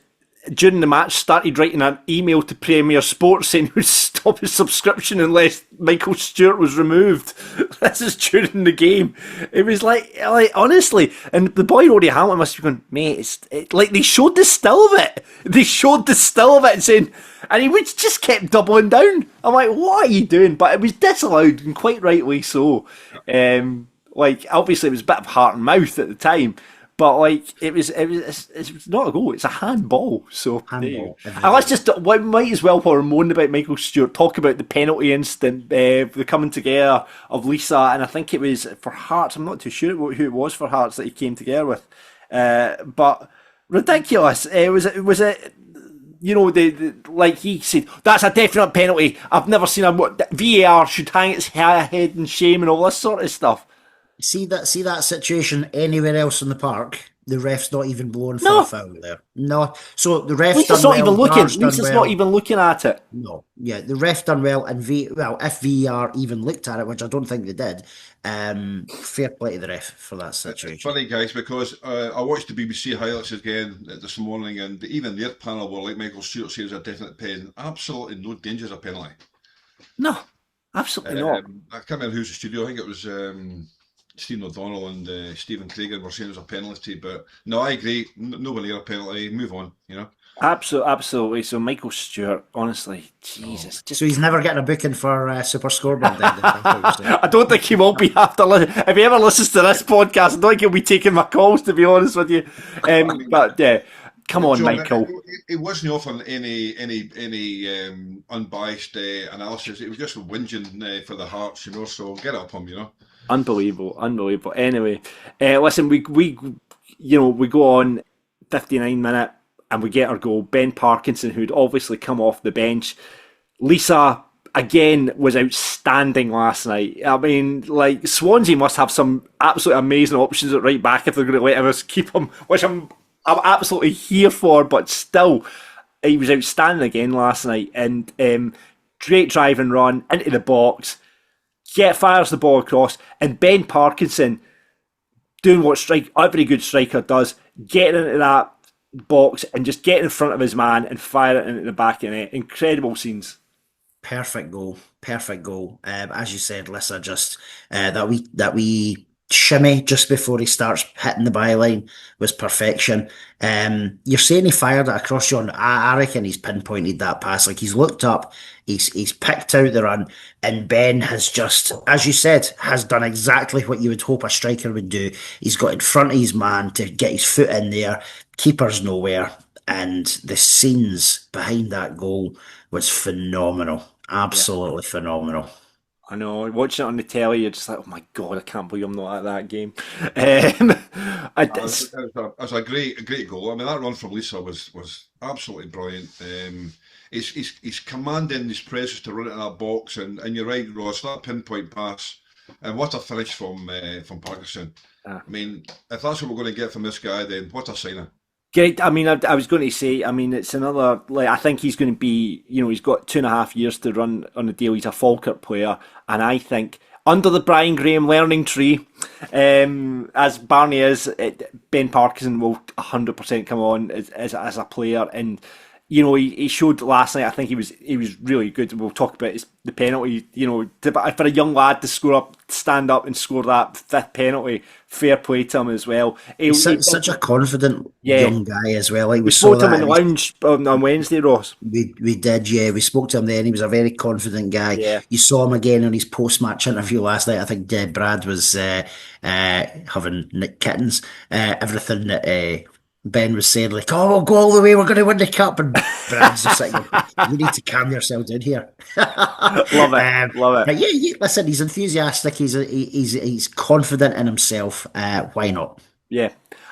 during the match started writing an email to Premier Sports saying he would stop his subscription unless Michael Stewart was removed. This is during the game. It was like honestly, and the boy Roddy Hamilton must be going, mate, they showed the still of it. They showed the still of it and saying, and he just kept doubling down. I'm like, what are you doing? But it was disallowed, and quite rightly so. Obviously it was a bit of heart and mouth at the time. But it was not a goal; it's a handball. So handball. And let's just we might as well, while we're moaning about Michael Stewart, talk about the penalty incident, the coming together of Lisa, and I think it was for Hearts. I'm not too sure who it was for Hearts that he came together with, but ridiculous. Like he said, that's a definite penalty. I've never seen VAR should hang its head in shame and all this sort of stuff. See that situation anywhere else in the park, the ref's not even blowing for a foul there. No, so the ref's Lisa's not even looking. Lisa's not even looking at it. No, yeah, the ref done well, and if VAR even looked at it, which I don't think they did, fair play to the ref for that situation. It's funny, guys, because I watched the BBC highlights again this morning, and even their panel were like Michael Stewart says a definite pen. Absolutely no danger of a penalty. No, absolutely not. I can't remember who's the studio. I think it was. Stephen O'Donnell and Stephen Cragen were saying it was a penalty, but no, I agree. Nobody near a penalty. Move on, Absolutely. So Michael Stewart, honestly, Jesus. So he's never getting a booking for Super Scoreboard. I don't think he will be after. If he ever listens to this podcast, I don't think he'll be taking my calls. To be honest with you, but yeah. Come on, John, Michael. It wasn't offering any unbiased analysis. It was just whinging for the Hearts, So get up him, Unbelievable. Anyway, listen, we we go on 59 minute and we get our goal. Ben Parkinson, who'd obviously come off the bench. Lisa again was outstanding last night. I mean, like Swansea must have some absolutely amazing options at right back if they're going to let us keep him, which I'm absolutely here for. But still, he was outstanding again last night, and great drive and run into the box. Fires the ball across, and Ben Parkinson doing what every good striker does, getting into that box and just getting in front of his man and fire it into the back of the net. Incredible scenes. Perfect goal. As you said, Lissa, just that we shimmy just before he starts hitting the byline was perfection. You're saying he fired it across, John. I reckon he's pinpointed that pass. Like, he's looked up, he's picked out the run, and Ben has just, as you said, has done exactly what you would hope a striker would do. He's got in front of his man to get his foot in there. Keeper's nowhere, and the scenes behind that goal was phenomenal. Absolutely phenomenal. I know, watching it on the telly, you're just like, oh my God, I can't believe I'm not at that game. It's a great goal. I mean, that run from Lisa was absolutely brilliant. He's commanding his presence to run into that box, and you're right, Ross, that pinpoint pass, and what a finish from Parkinson. I mean, if that's what we're going to get from this guy, then what a signing. Great. I mean, I was going to say, I mean, it's another, like, I think he's going to be, he's got 2.5 years to run on the deal. He's a Falkirk player. And I think under the Brian Graham learning tree, as Barney is, Ben Parkinson will 100% come on as a player. And, he showed last night, I think he was really good. We'll talk about the penalty, for a young lad to stand up and score that fifth penalty, fair play to him as well. He's such a confident young guy as well. Like, we spoke to him in the lounge on Wednesday, Ross. We did, yeah. We spoke to him then. He was a very confident guy. Yeah. You saw him again in his post-match interview last night. I think Brad was having Nick Kittens. Everything that Ben was saying, like, oh, we'll go all the way, we're going to win the cup. And Brad's just like, you need to calm yourself down here. Love it. But yeah, listen, he's enthusiastic. He's confident in himself. Why not? Yeah.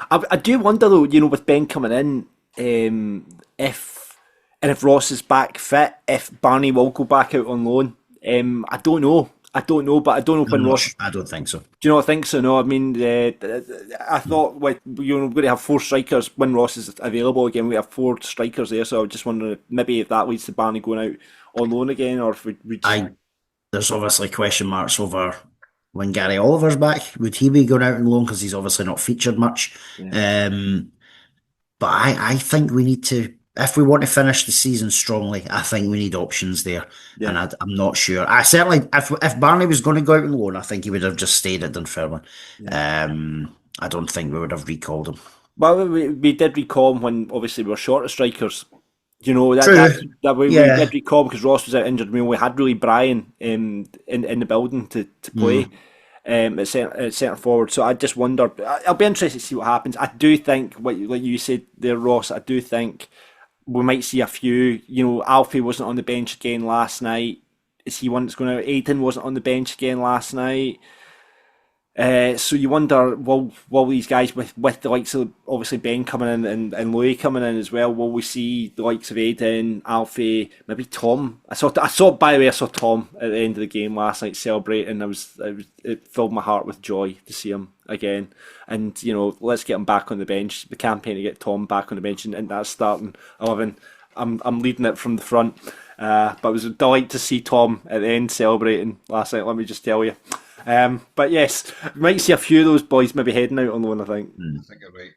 I do wonder, though, with Ben coming in, if Ross is back fit, if Barney will go back out on loan. I don't know, but I don't know when Ross. I don't think so. Do you not think so? No, I mean, I thought we're going to have 4 strikers when Ross is available again. We have 4 strikers there, so I was just wondering maybe if that leads to Barney going out on loan again, or if we just... There's obviously question marks over when Gary Oliver's back. Would he be going out on loan, because he's obviously not featured much? Yeah. But I think we need to. If we want to finish the season strongly, I think we need options there, and I'm not sure. I certainly, if Barney was going to go out on loan, I think he would have just stayed at Dunfermline. Yeah. I don't think we would have recalled him. Well, we did recall him when obviously we were short of strikers. That we did recall because Ross was out injured. I mean, we had really Brian in the building to play at centre forward. So I just wonder. I'll be interested to see what happens. I do think, like you said there, Ross, I do think we might see a few. Alfie wasn't on the bench again last night. Is he one that's going out? Aidan wasn't on the bench again last night. So you wonder, will these guys with the likes of obviously Ben coming in and Louis coming in as well, will we see the likes of Aidan, Alfie, maybe Tom? I saw Tom at the end of the game last night celebrating. It filled my heart with joy to see him again. And let's get him back on the bench. The campaign to get Tom back on the bench and that starting 11. I'm leading it from the front, but it was a delight to see Tom at the end celebrating last night. Let me just tell you. But yes, we might see a few of those boys maybe heading out on loan, I think. I think you're right.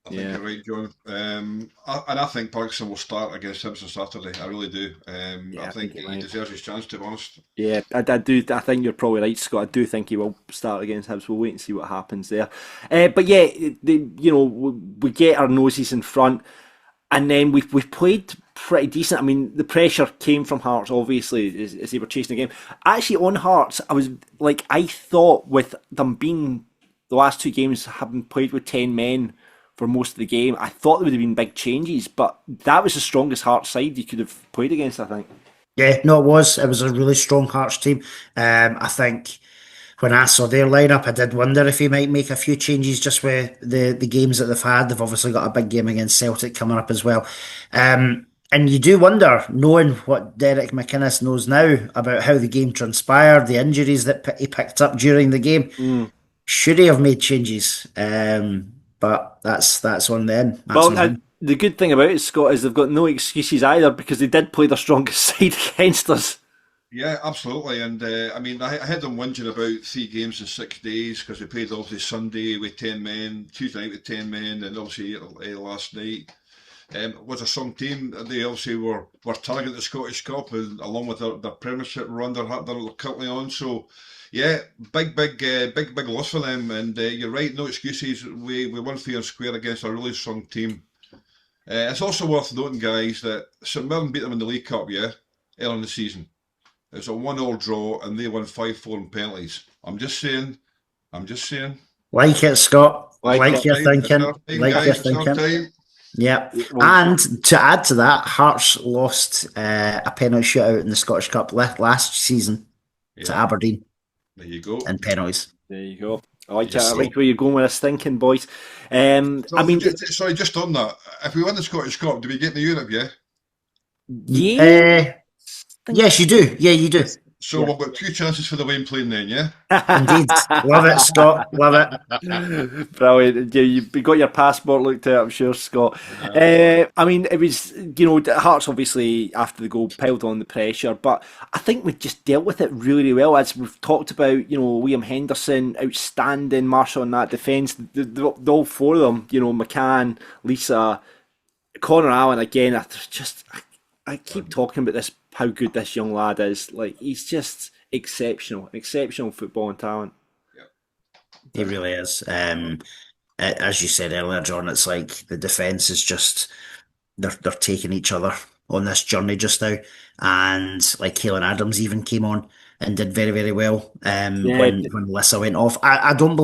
I think you're right, John. And I think Parkinson will start against Simpson Saturday. I really do. I think he deserves his chance, to be honest. Yeah, I do. I think you're probably right, Scott. I do think he will start against Hibs. We'll wait and see what happens there. But yeah, we get our noses in front, and then we've played pretty decent. I mean, the pressure came from Hearts, obviously, as they were chasing the game. Actually, on Hearts, I thought with them being the last 2 games having played with 10 men for most of the game, I thought there would have been big changes, but that was the strongest Hearts side you could have played against, I think. Yeah, no, it was. It was a really strong Hearts team. I think when I saw their lineup, I did wonder if he might make a few changes just with the games that they've had. They've obviously got a big game against Celtic coming up as well. And you do wonder, knowing what Derek McInnes knows now about how the game transpired, the injuries that he picked up during the game, should he have made changes? But that's on them. The good thing about it, Scott, is they've got no excuses either because they did play their strongest side against us. Yeah, absolutely. And I had them whinging about 3 games in 6 days because we played obviously Sunday with 10 men, Tuesday night with 10 men, and obviously last night. Was a strong team. They obviously were targeting the Scottish Cup, and along with their Premiership run, they're currently on. So, yeah, big loss for them. And you're right, no excuses. We won fair and square against a really strong team. It's also worth noting, guys, that St Mirren beat them in the League Cup, early in the season. It was a 1-1 draw, and they won 5-4 in penalties. I'm just saying. Like it, Scott. Like your thinking. Like your thinking. Yeah, and to add to that, Hearts lost a penalty shootout in the Scottish Cup last season to Aberdeen. There you go. And penalties. There you go. I like that. I like where you're going with this thinking, boys. Sorry, just on that. If we win the Scottish Cup, do we get in the Europe? Yes, you do. Yeah, you do. So we've got 2 chances for the Wayne playing then, yeah? Indeed. Love it, Scott. Love it. Brilliant. You got your passport looked at, I'm sure, Scott. It was, Hearts obviously, after the goal, piled on the pressure, but I think we just dealt with it really well. As we've talked about, Liam Henderson, outstanding, Marshall in that defence. The all 4 of them, McCann, Lisa, Connor Allen, again, I keep talking about this, how good this young lad is. Like, he's just exceptional footballing talent. He really is. As you said earlier, John, it's like the defence is just they're taking each other on this journey just now, and like Caelan Adams even came on and did very, very well when Lissa went off. I don't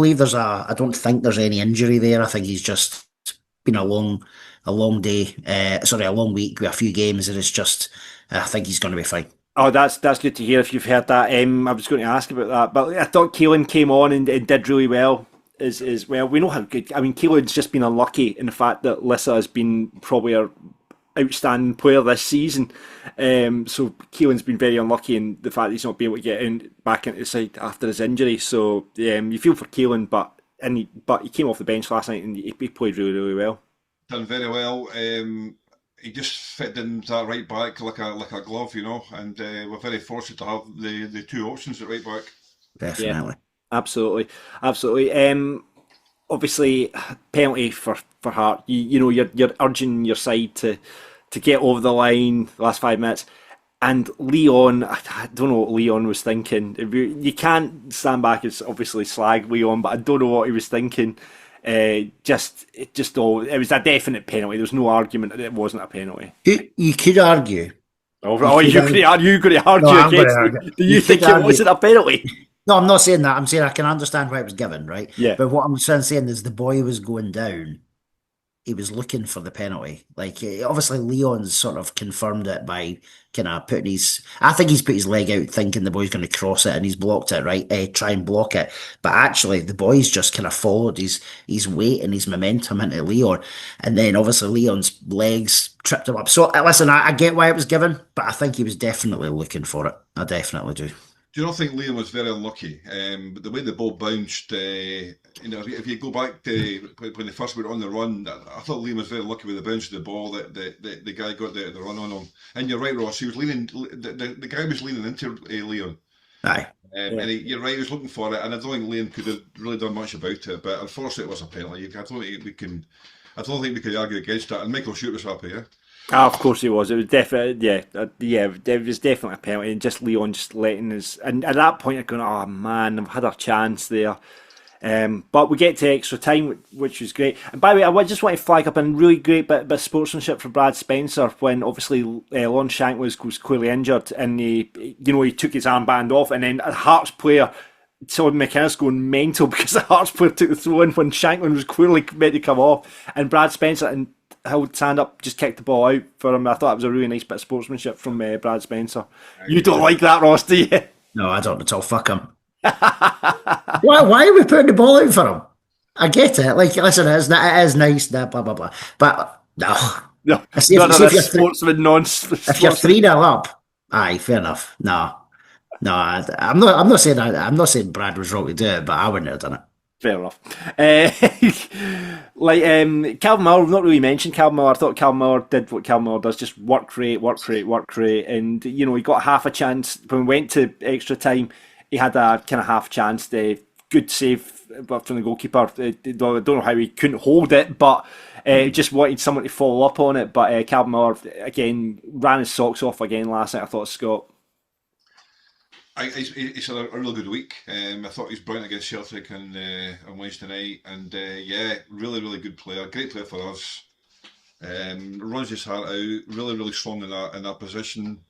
think there's any injury there. I think he's just been a long day, a long week with a few games, and it's just I think he's going to be fine. Oh, that's good to hear if you've heard that. I was going to ask about that, but I thought Caelan came on and did really well as well. We know how good. Caelan's just been unlucky in the fact that Lissa has been probably our outstanding player this season. So Caelan's been very unlucky in the fact that he's not been able to get back into the side after his injury. So you feel for Caelan, but he came off the bench last night and he played really, really well. Done very well. He just fit in that right back like a glove, and we're very fortunate to have the 2 options at right back. Definitely. Yeah, absolutely. Obviously, penalty for Hart. You're urging your side to get over the line the last 5 minutes. And Leon, I don't know what Leon was thinking. You can't stand back and obviously slag Leon, but I don't know what he was thinking. It was a definite penalty. There was no argument that it wasn't a penalty. You could argue. You're going to argue against me. Do you think it wasn't a penalty? No, I'm not saying that. I'm saying I can understand why it was given, right? Yeah. But what I'm saying is the boy was going down. He was looking for the penalty. Like, obviously, Leon's sort of confirmed it by kind of putting I think he's put his leg out thinking the boy's going to cross it and he's blocked it, right? Try and block it. But actually, the boy's just kind of followed his weight and his momentum into Leon. And then, obviously, Leon's legs tripped him up. So, listen, I get why it was given, but I think he was definitely looking for it. I definitely do. Do you not think Liam was very unlucky? But the way the ball bounced, if you go back to when they first went on the run, I thought Liam was very lucky with the bounce of the ball that the guy got the run on him. And you're right, Ross. He was leaning. The guy was leaning into Leon. Aye. And you're right. He was looking for it, and I don't think Liam could have really done much about it. But unfortunately, it was a penalty. I don't think we could argue against that. And Michael Stewart was happy, yeah. Of course he was. It was definitely, it was definitely a penalty. And just Leon just letting us, and at that point, I'm going, oh man, I've had a chance there. But we get to extra time, which was great. And by the way, I just want to flag up a really great bit of sportsmanship for Brad Spencer when obviously Lon Shank was clearly injured, and he took his armband off, and then a Hearts player saw McInnes going mental because the Hearts player took the throw in when Shankland was clearly meant to come off, and Brad Spencer and held his hand up, just kicked the ball out for him. I thought it was a really nice bit of sportsmanship from Brad Spencer. You don't like that, Ross, do you? No, I don't at all. Fuck him. Why are we putting the ball out for him? I get it. Like, listen, it is nice, blah, blah, blah. But, no. No, See, none of if this sportsman nonsense. if you're 3-0 up, aye, fair enough. No. I'm not saying I'm not saying Brad was wrong to do it, but I wouldn't have done it. Fair enough. Calvin Miller, we've not really mentioned Calvin Miller. I thought Calvin Miller did what Calvin Miller does, just work rate. And, you know, he got half a chance. When we went to extra time, he had a kind of half chance. Good save from the goalkeeper. I don't know how he couldn't hold it, but just wanted someone to follow up on it. But Calvin Miller, again, ran his socks off again last night, I thought, Scott. He's had a really good week. I thought he was brilliant against Celtic on Wednesday night, and really good player, great player for us. Runs his heart out, really strong in that position.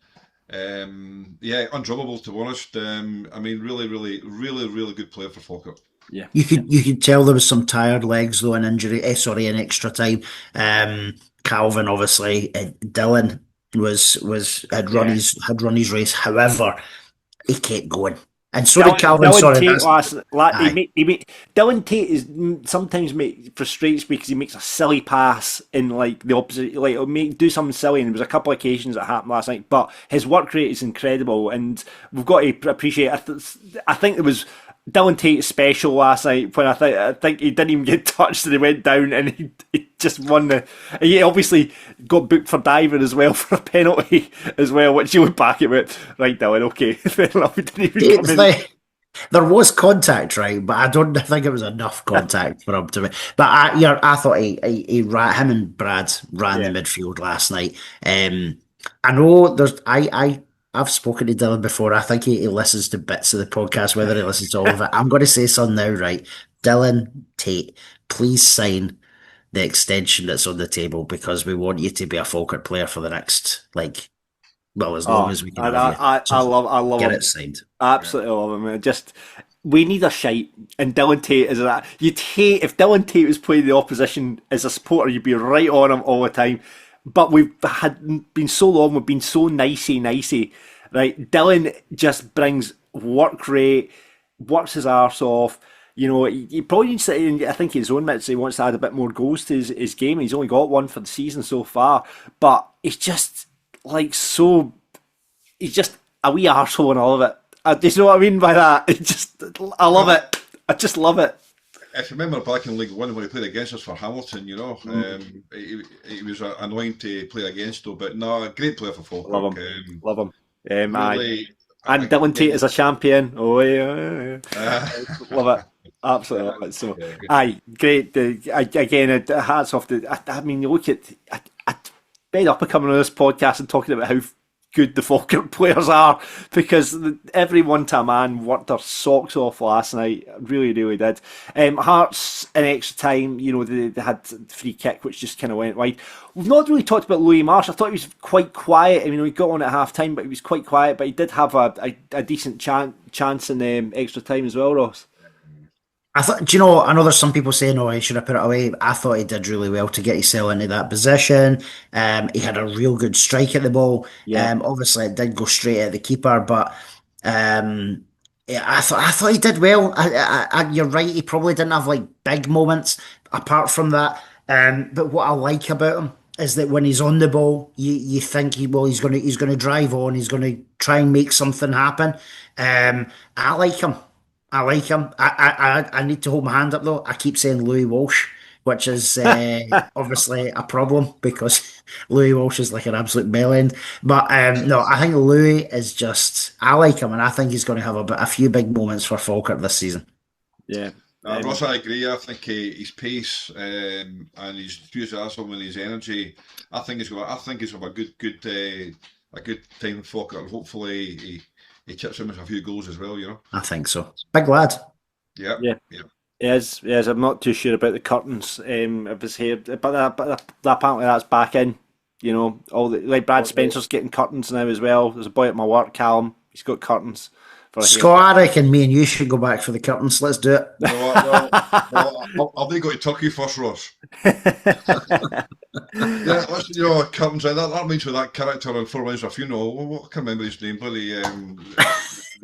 Undrubbable, to be honest. I mean, really good player for Falkirk. Yeah, you could tell there was some tired legs though in in extra time. Calvin, obviously, Dylan had run his race. However, he kept going, and so did Calvin. Dylan Tate sometimes frustrates me because he makes a silly pass in like the opposite, like do something silly. And there was a couple of occasions that happened last night, but his work rate is incredible, and we've got to appreciate. I think it was Dylan Tate's special last night when I think he didn't even get touched and he went down and he just won he obviously got booked for diving as well for a penalty as well, which you look back at it, right, Dylan, okay, fair enough, he didn't even come in. There was contact, right, but I don't think it was enough contact for him to. But I thought him and Brad ran the midfield last night. I know I've spoken to Dylan before. I think he listens to bits of the podcast, whether he listens to all of it. I'm going to say something now, right? Dylan Tate, please sign the extension that's on the table because we want you to be a Falkirk player for the next, as long as we can. I love get him. It signed. Absolutely love him. We need a shite, and Dylan Tate is that. You'd hate if Dylan Tate was playing the opposition as a supporter. You'd be right on him all the time. But we've been so long, we've been so nicey, right? Dylan just brings work rate, works his arse off. You know, he probably needs to, I think his own admits he wants to add a bit more goals to his game. He's only got one for the season so far. But he's just, he's just a wee arsehole and all of it. Do you know what I mean by that? I love it. I just love it. If you remember back in League One when he played against us for Hamilton, you know, he was annoying to play against, though. But no, a great player for Falkirk. Love him. Really, and Dylan Tate is a champion. Oh yeah. Love it. Absolutely love it. So, great. Again, hats off to. I mean, you look at. I fed up of coming on this podcast and talking about how good the Falkirk players are because everyone to a man worked their socks off last night. Really did. Hearts in extra time, you know, they had the free kick which just kind of went wide. We've not really talked about Louis Marsh. I thought he was quite quiet. I mean, he got on at half time, but he was quite quiet. But he did have a decent chance in extra time as well, Ross. I thought, do you know, I know there's some people saying, he should have put it away. I thought he did really well to get himself into that position. He had a real good strike at the ball. Yeah. Obviously, it did go straight at the keeper, but I thought he did well. You're right, he probably didn't have big moments apart from that. But what I like about him is that when he's on the ball, you think he's going to drive on, he's going to try and make something happen. I like him. I need to hold my hand up though. I keep saying Louis Walsh, which is obviously a problem because Louis Walsh is like an absolute bellend. But no, I think Louis is I like him, and I think he's going to have a few big moments for Falkirk this season. Yeah. Ross, I agree. I think his pace and his enthusiasm and his energy. I think he's got a good time in Falkirk. Hopefully he chips in with a few goals as well, you know. I think so. Big lad. Yeah. Yes. I'm not too sure about the curtains of his hair, but apparently that's back in. You know, Brad Spencer's getting curtains now as well. There's a boy at my work, Callum. He's got curtains. Scott, I reckon me and you should go back for the curtains. Let's do it. I'll be going to Turkey first, Ross. Yeah, listen, curtains. That means with that character on 4 Minutes of a Funeral. I can't remember his name, but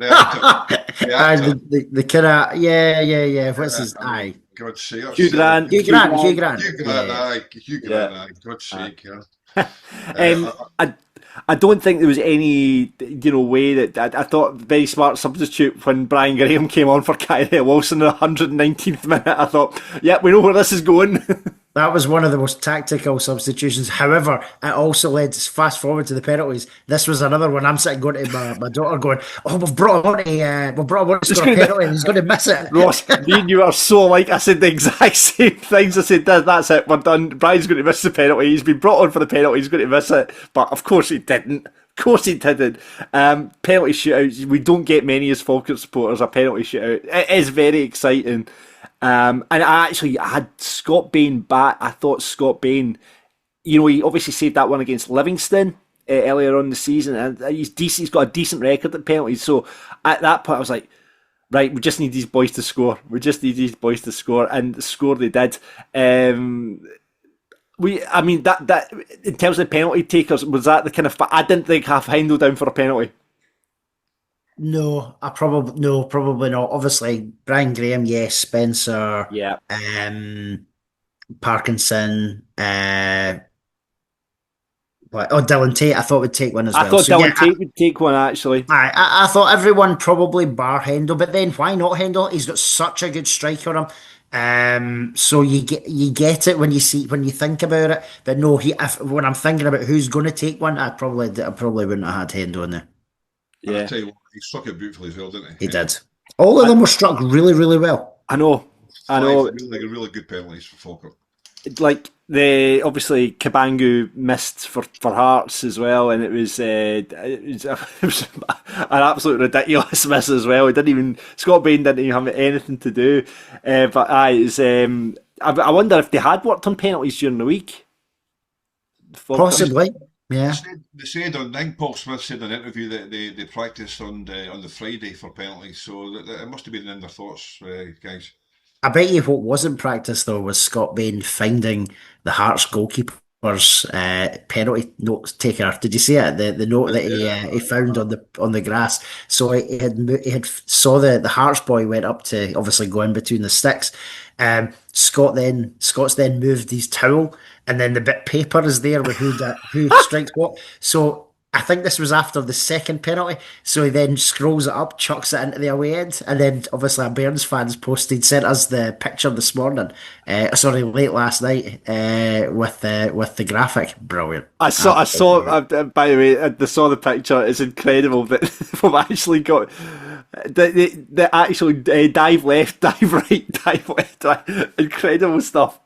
The actor. The actor. the kind of yeah. What's his I mean, God's sake. Hugh Grant. Hugh Grant. Hugh Grant, Yeah. Hugh Grant, aye. God's sake, I don't think there was any, way that I thought very smart substitute when Brian Graham came on for Kyrie Wilson in the 119th minute. I thought, we know where this is going. That was one of the most tactical substitutions. However, it also led fast forward to the penalties. This was another one. I'm sitting going to my daughter going, "Oh, we've brought him on to score a penalty, and he's going to miss it." Ross, me and you are so alike. I said the exact same things. I said, "That's it. We're done. Brian's going to miss the penalty. He's been brought on for the penalty. He's going to miss it." But of course he didn't. Of course he didn't. Penalty shootouts. We don't get many as Falkirk supporters. A penalty shootout. It is very exciting. And I had Scott Bairn back. I thought Scott Bairn, he obviously saved that one against Livingston earlier on in the season, and he's decent. He's got a decent record at penalties. So at that point, I was like, right, we just need these boys to score. And score they did. That in terms of penalty takers, was that the kind of? I didn't think half Hindle down for a penalty. No, probably not. Obviously, Brian Graham, yes. Spencer, Parkinson, Dylan Tate. I thought would take one as well. I thought Dylan Tate would take one actually. I thought everyone probably bar Hendel, but then why not Hendel? He's got such a good strike on him. So you get it when you think about it. But no, when I'm thinking about who's going to take one, I probably wouldn't have had Hendel in there. Yeah, I'll tell you what, he struck it beautifully as well, didn't he? He did. All of them were struck really, really well. I know. Really good penalties for Falkirk. Like obviously Cabangu missed for Hearts as well, and it was an absolute ridiculous miss as well. Scott Bain didn't even have anything to do. I wonder if they had worked on penalties during the week. Possibly. Yeah. They said I think Paul Smith said in an interview that they practiced on the Friday for penalties, so it must have been in their thoughts, guys. I bet you what wasn't practiced though was Scott Bain finding the Hearts goalkeeper's penalty note taker. Did you see it? The note that he found on the grass. So he had saw the Hearts boy went up to obviously go in between the sticks. Scott's then moved his towel, and then the bit of paper is there with who strikes what. So I think this was after the second penalty. So he then scrolls it up, chucks it into the away end, and then obviously a Bairns fans sent us the picture this morning. Late last night with the graphic. Brilliant. I saw. By the way, I saw the picture. It's incredible that we've actually got. The actual dive left, dive right, dive left. Incredible stuff.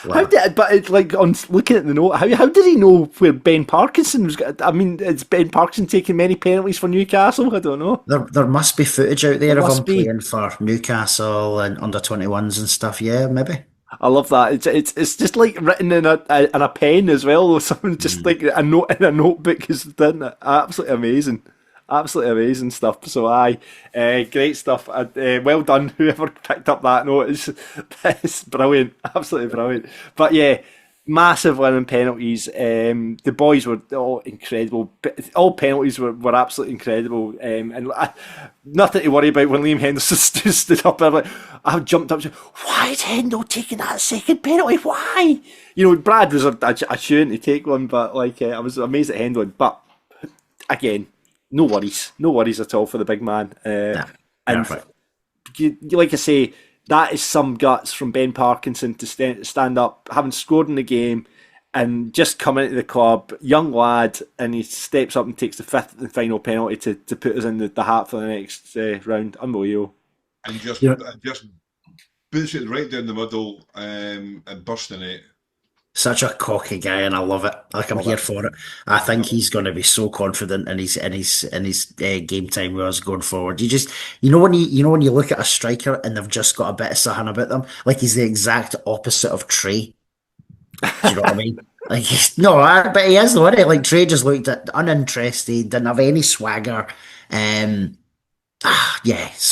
Wow. On looking at the note, how did he know where Ben Parkinson was? I mean, is Ben Parkinson taking many penalties for Newcastle? I don't know. There must be footage out there of him playing for Newcastle and under 21s and stuff. Yeah, maybe. I love that. It's just like written in a pen as well, or something. Just like a note in a notebook is done. Absolutely amazing. Absolutely amazing stuff. So great stuff. Well done, whoever picked up that note. It's brilliant, absolutely brilliant. But yeah, massive win in penalties. The boys were all incredible. All penalties were absolutely incredible. And nothing to worry about when Liam Henderson stood up there. I jumped up. Why is Hendo taking that second penalty? Why? Brad was a shouldn't to take one, but I was amazed at Hendo. But again. No worries at all for the big man. And like I say, that is some guts from Ben Parkinson to stand up, having scored in the game, and just coming into the club, young lad, and he steps up and takes the fifth and final penalty to put us in the hat for the next round. Unbelievable. And just boots it right down the middle and bursting it. Such a cocky guy, and I love it. I'm here for it. I think he's going to be so confident in his game time with us going forward. When you look at a striker and they've just got a bit of something about them, like he's the exact opposite of Trey. Do you know what I mean? But he is though, isn't he? Like Trey just looked uninterested, didn't have any swagger. So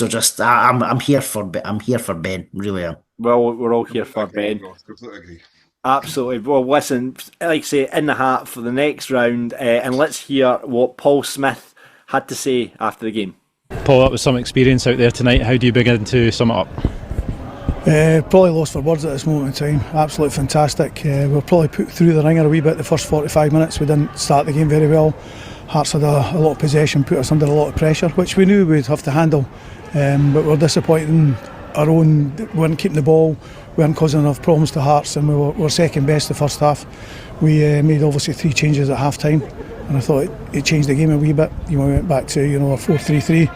just I'm here for Ben. Really am. Well, we're all here for Ben. Completely agree. Absolutely. Well, listen, like I say, in the hat for the next round, and let's hear what Paul Smith had to say after the game. Paul, that was some experience out there tonight. How do you begin to sum it up? Probably lost for words at this moment in time. Absolutely fantastic. We were probably put through the ringer a wee bit the first 45 minutes. We didn't start the game very well. Hearts had a lot of possession, put us under a lot of pressure, which we knew we'd have to handle. But we're disappointed in our own. We weren't keeping the ball, we weren't causing enough problems to Hearts, and we were second best the first half. We made obviously 3 changes at half time, and I thought it changed the game a wee bit. We went back to a 4-3-3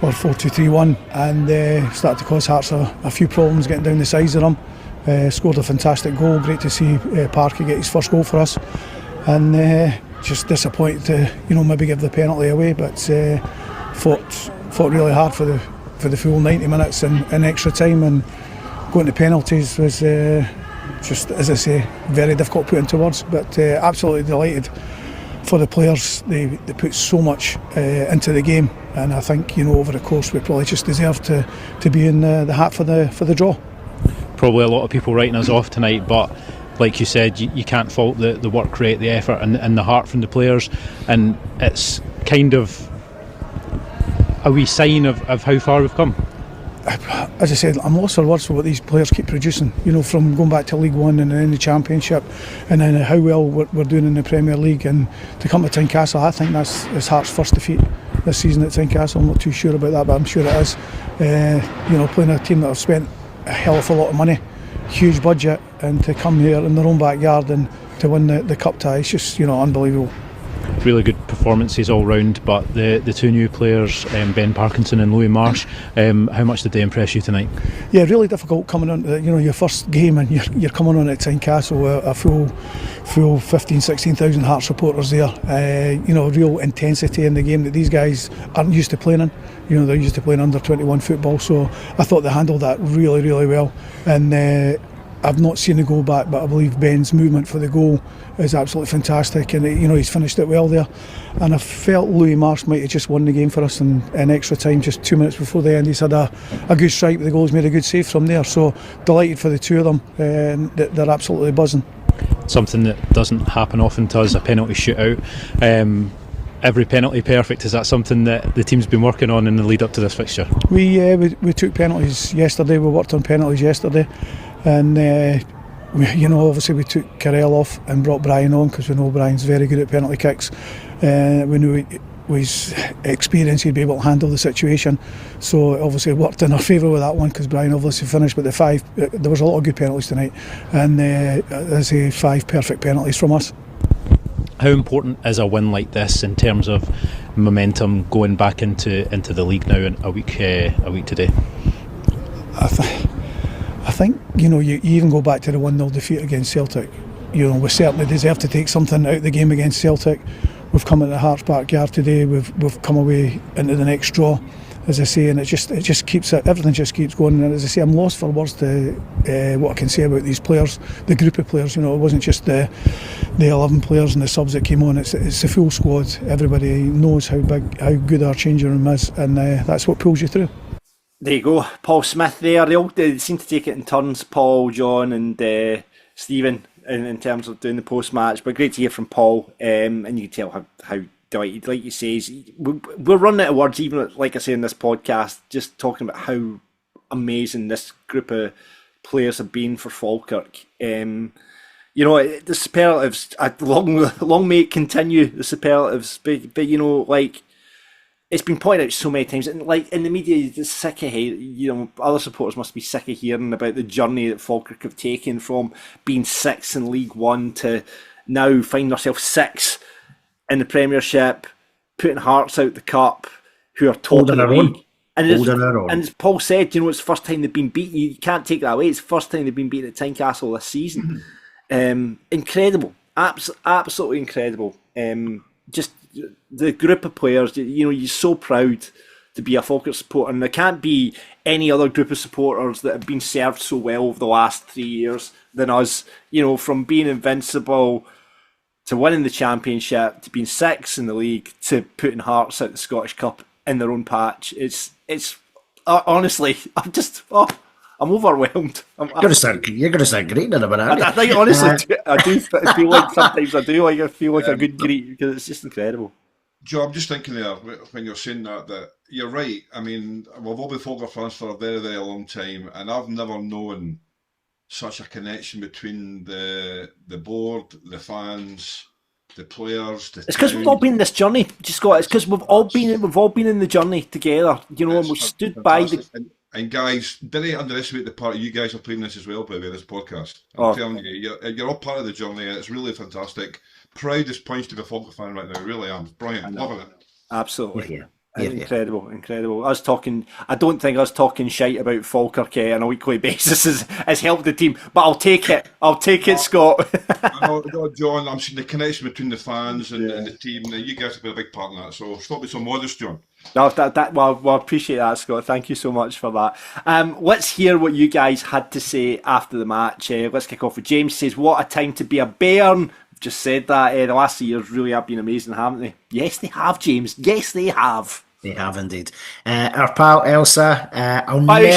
or 4-2-3-1, and started to cause Hearts a few problems getting down the sides of them. Scored a fantastic goal. Great to see Parky get his first goal for us, and just disappointed to maybe give the penalty away, but fought really hard for the full 90 minutes and extra time, and going to penalties was just, as I say, very difficult put into words, but absolutely delighted for the players. They put so much into the game, and I think over the course we probably just deserved to be in the hat for the draw. Probably a lot of people writing us off tonight, but like you said, you can't fault the work rate, the effort and the heart from the players, and it's kind of a wee sign of how far we've come. As I said, I'm lost for words for what these players keep producing, from going back to League One and then the Championship, and then how well we're doing in the Premier League, and to come to Tynecastle. I think that's Hearts' first defeat this season at Tynecastle. I'm not too sure about that, but I'm sure it is. Playing a team that have spent a hell of a lot of money, huge budget, and to come here in their own backyard and to win the cup tie, it's just unbelievable. Really good performances all round, but the 2 new players, Ben Parkinson and Louis Marsh, how much did they impress you tonight? Yeah, really difficult coming on to, your first game, and you're coming on at Tynecastle, a full 15,000-16,000 Hearts supporters there. Real intensity in the game that these guys aren't used to playing in. They're used to playing under 21 football, so I thought they handled that really, really well. And I've not seen the goal back, but I believe Ben's movement for the goal is absolutely fantastic, and he's finished it well there. And I felt Louis Marsh might have just won the game for us in extra time, just 2 minutes before the end. He's had a good strike with the goal. He's made a good save from there, so delighted for the 2 of them. They're absolutely buzzing. Something that doesn't happen often to us, a penalty shootout. Every penalty perfect. Is that something that the team's been working on in the lead up to this fixture? We took penalties yesterday. We worked on penalties yesterday, and obviously we took Carell off and brought Brian on because we know Brian's very good at penalty kicks. We knew with his experience he'd be able to handle the situation, so obviously it worked in our favour with that one, because Brian obviously finished with the 5. There was a lot of good penalties tonight, and as I say, 5 perfect penalties from us. How important is a win like this in terms of momentum going back into the league now in a week today? I think you even go back to the 1-0 defeat against Celtic. We certainly deserve to take something out of the game against Celtic. We've come into Hearts' backyard today. We've come away into the next draw, as I say, and everything just keeps going. And as I say, I'm lost for words to what I can say about these players, the group of players. It wasn't just the 11 players and the subs that came on. It's the full squad. Everybody knows how good our changing room is, and that's what pulls you through. There you go, Paul Smith there. They seem to take it in turns, Paul, John and Stephen, in terms of doing the post-match. But great to hear from Paul, and you can tell how delighted, like you say, we're running out of words, even like I say in this podcast, just talking about how amazing this group of players have been for Falkirk. The superlatives, long may it continue, the superlatives, but it's been pointed out so many times, and in the media, you're sick of other supporters must be sick of hearing about the journey that Falkirk have taken from being 6th in League One to now finding themselves 6th in the Premiership, putting Hearts out the cup, who are top of the league. And as Paul said, it's the first time they've been beaten. You can't take that away. It's the first time they've been beaten at Tynecastle this season. Incredible, absolutely incredible. Just the group of players, you're so proud to be a Falkirk supporter, and there can't be any other group of supporters that have been served so well over the last 3 years than us. From being invincible to winning the Championship, to being 6th in the league, to putting Hearts out the Scottish Cup in their own patch. It's honestly, I'm overwhelmed. You're going to start greeting in a minute. I think honestly, I do feel like sometimes I feel like a good greet, because it's just incredible. Joe, I'm just thinking there when you're saying that you're right. I mean, we've all been Falkirk fans for a very, very long time, and I've never known such a connection between the board, the fans, the players. It's because we've all been in this journey, Scott. It's because we've all been in the journey together. You know, and we've stood fantastic. by the. And guys, didn't underestimate the part you guys are playing this as well, by the way, this podcast. I'm telling you, you're all part of the journey, and it's really fantastic. Proud as punch to be a Falkirk fan right now. Really am. Brilliant. Loving it. Absolutely. Yeah. Incredible. I don't think us talking shite about Falkirk on a weekly basis has helped the team, but I'll take it, Scott. No, John, I'm seeing the connection between the fans and the team. You guys have been a big part in that, so stop being so modest, John. No, well, I appreciate that, Scott. Thank you so much for that. Let's hear what you guys had to say after the match. Let's kick off with James. Says, "What a time to be a Bairn." Just said that the last 2 years really have been amazing, haven't they? Yes, they have, James. Yes, they have. They have indeed. Our pal Elsa.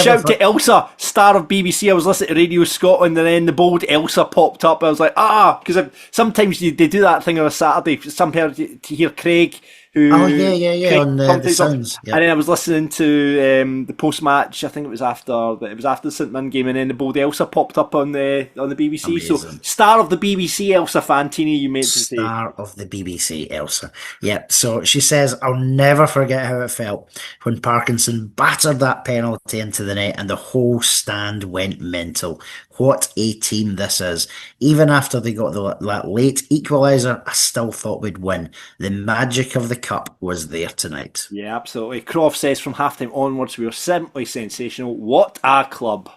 Shout to Elsa, star of BBC. I was listening to Radio Scotland, and then the bold Elsa popped up. I was like, because sometimes they do that thing on a Saturday. Sometimes to hear Craig. Craig on the Sounds. Yep. And then I was listening to the post match. I think it was after the St Mirren game, and then the bold Elsa popped up on the BBC. Amazing. So star of the BBC, Elsa Fantini, you meant to say. Star of the BBC, Elsa. Yep. So she says, "I'll never forget how it felt when Parkinson battered that penalty into the net, and the whole stand went mental. What a team this is. Even after they got that late equaliser, I still thought we'd win. The magic of the cup was there tonight." Yeah, absolutely. Croft says, "From halftime onwards, we were simply sensational. What a club."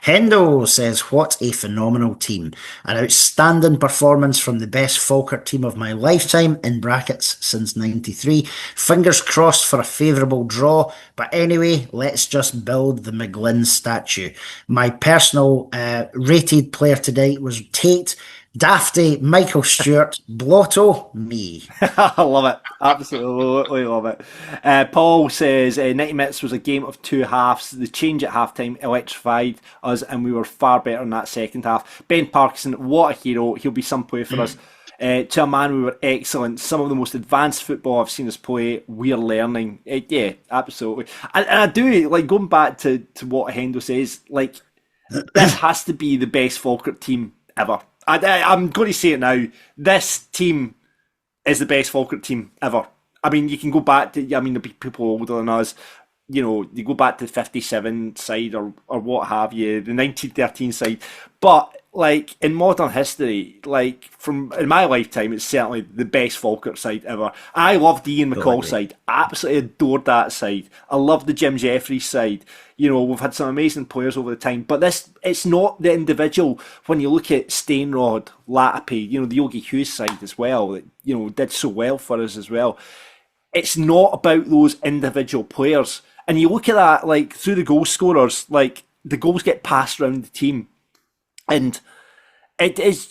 Hendo says, "What a phenomenal team. An outstanding performance from the best Falkirk team of my lifetime, in brackets, since 93. Fingers crossed for a favourable draw. But anyway, let's just build the McGlynn statue. My personal rated player today was Tate, Dafty, Michael Stewart, Blotto, me." I love it. Absolutely love it. Paul says, 90 minutes was a game of two halves. The change at halftime electrified us, and we were far better in that second half. Ben Parkinson, what a hero. He'll be some player for us. To a man, we were excellent. Some of the most advanced football I've seen us play. We're learning. Yeah, absolutely. And I do, like, going back to what Hendo says, like, this has to be the best Falkirk team ever. I'm going to say it now. This team is the best Falkirk team ever. I mean, you can go back to, there'll be people older than us. You know, you go back to the 57 side or what have you, the 1913 side. But, like, in modern history, like, in my lifetime, it's certainly the best Falkirk side ever. I loved the Ian McCall side. Absolutely adored that side. I love the Jim Jeffries side. You know, we've had some amazing players over the time, but it's not the individual. When you look at Stainrod, Latapi, you know, the Yogi Hughes side as well, that, you know, did so well for us as well. It's not about those individual players. And you look at that, like, through the goal scorers, like, the goals get passed around the team. And it's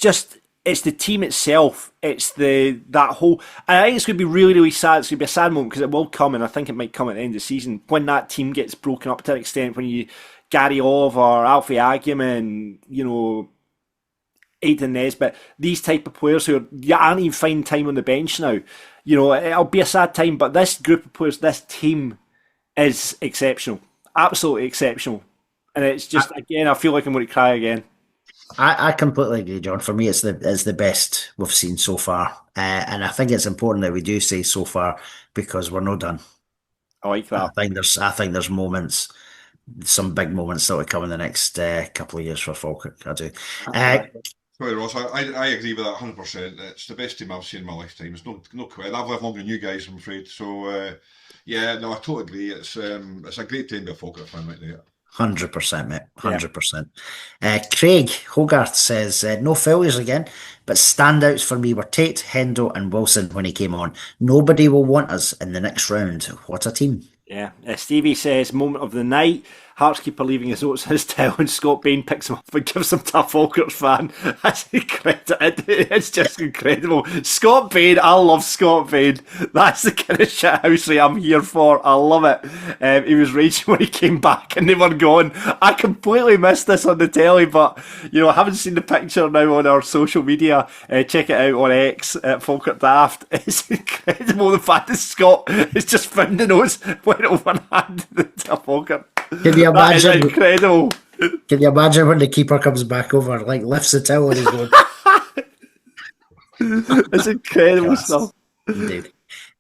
the team itself. It's that whole. And I think it's going to be really, really sad. It's going to be a sad moment because it will come, and I think it might come at the end of the season when that team gets broken up to an extent. When Gary Ove or Alfie Agyeman, you know, Aidan Nesbitt, these type of players who aren't even finding time on the bench now. You know, it'll be a sad time. But this group of players, this team, is exceptional, absolutely exceptional. And it's just, again, I feel like I'm going to cry again. I completely agree, John. For me, it's the best we've seen so far, and I think it's important that we do say so far because we're not done. I like that. I think there's moments, some big moments that will come in the next couple of years for Falkirk. I do. Sorry, Ross. I agree with that 100%. It's the best team I've seen in my lifetime. It's no question. I've lived longer than you guys, I'm afraid. So yeah, no, I totally agree. It's a great time to be a Falkirk fan right there. 100%, mate. 100%. Craig Hogarth says, no failures again, but standouts for me were Tate, Hendo and Wilson when he came on. Nobody will want us in the next round. What a team. Yeah. Stevie says, moment of the night. Hearts keeper leaving his notes in his towel, and Scott Bairn picks him up and gives him to a Falkirk fan. That's incredible. It's just incredible. Scott Bairn, I love Scott Bairn. That's the kind of shithousery I'm here for. I love it. He was raging when he came back and they were gone. I completely missed this on the telly, but I haven't seen the picture now on our social media. Check it out on X at Falkirk Daft. It's incredible the fact that Scott has just found the notes, went over and handed to Falkirk. Can you imagine? That is incredible. Can you imagine when the keeper comes back over, like lifts the towel and he's going? It's incredible stuff. Indeed.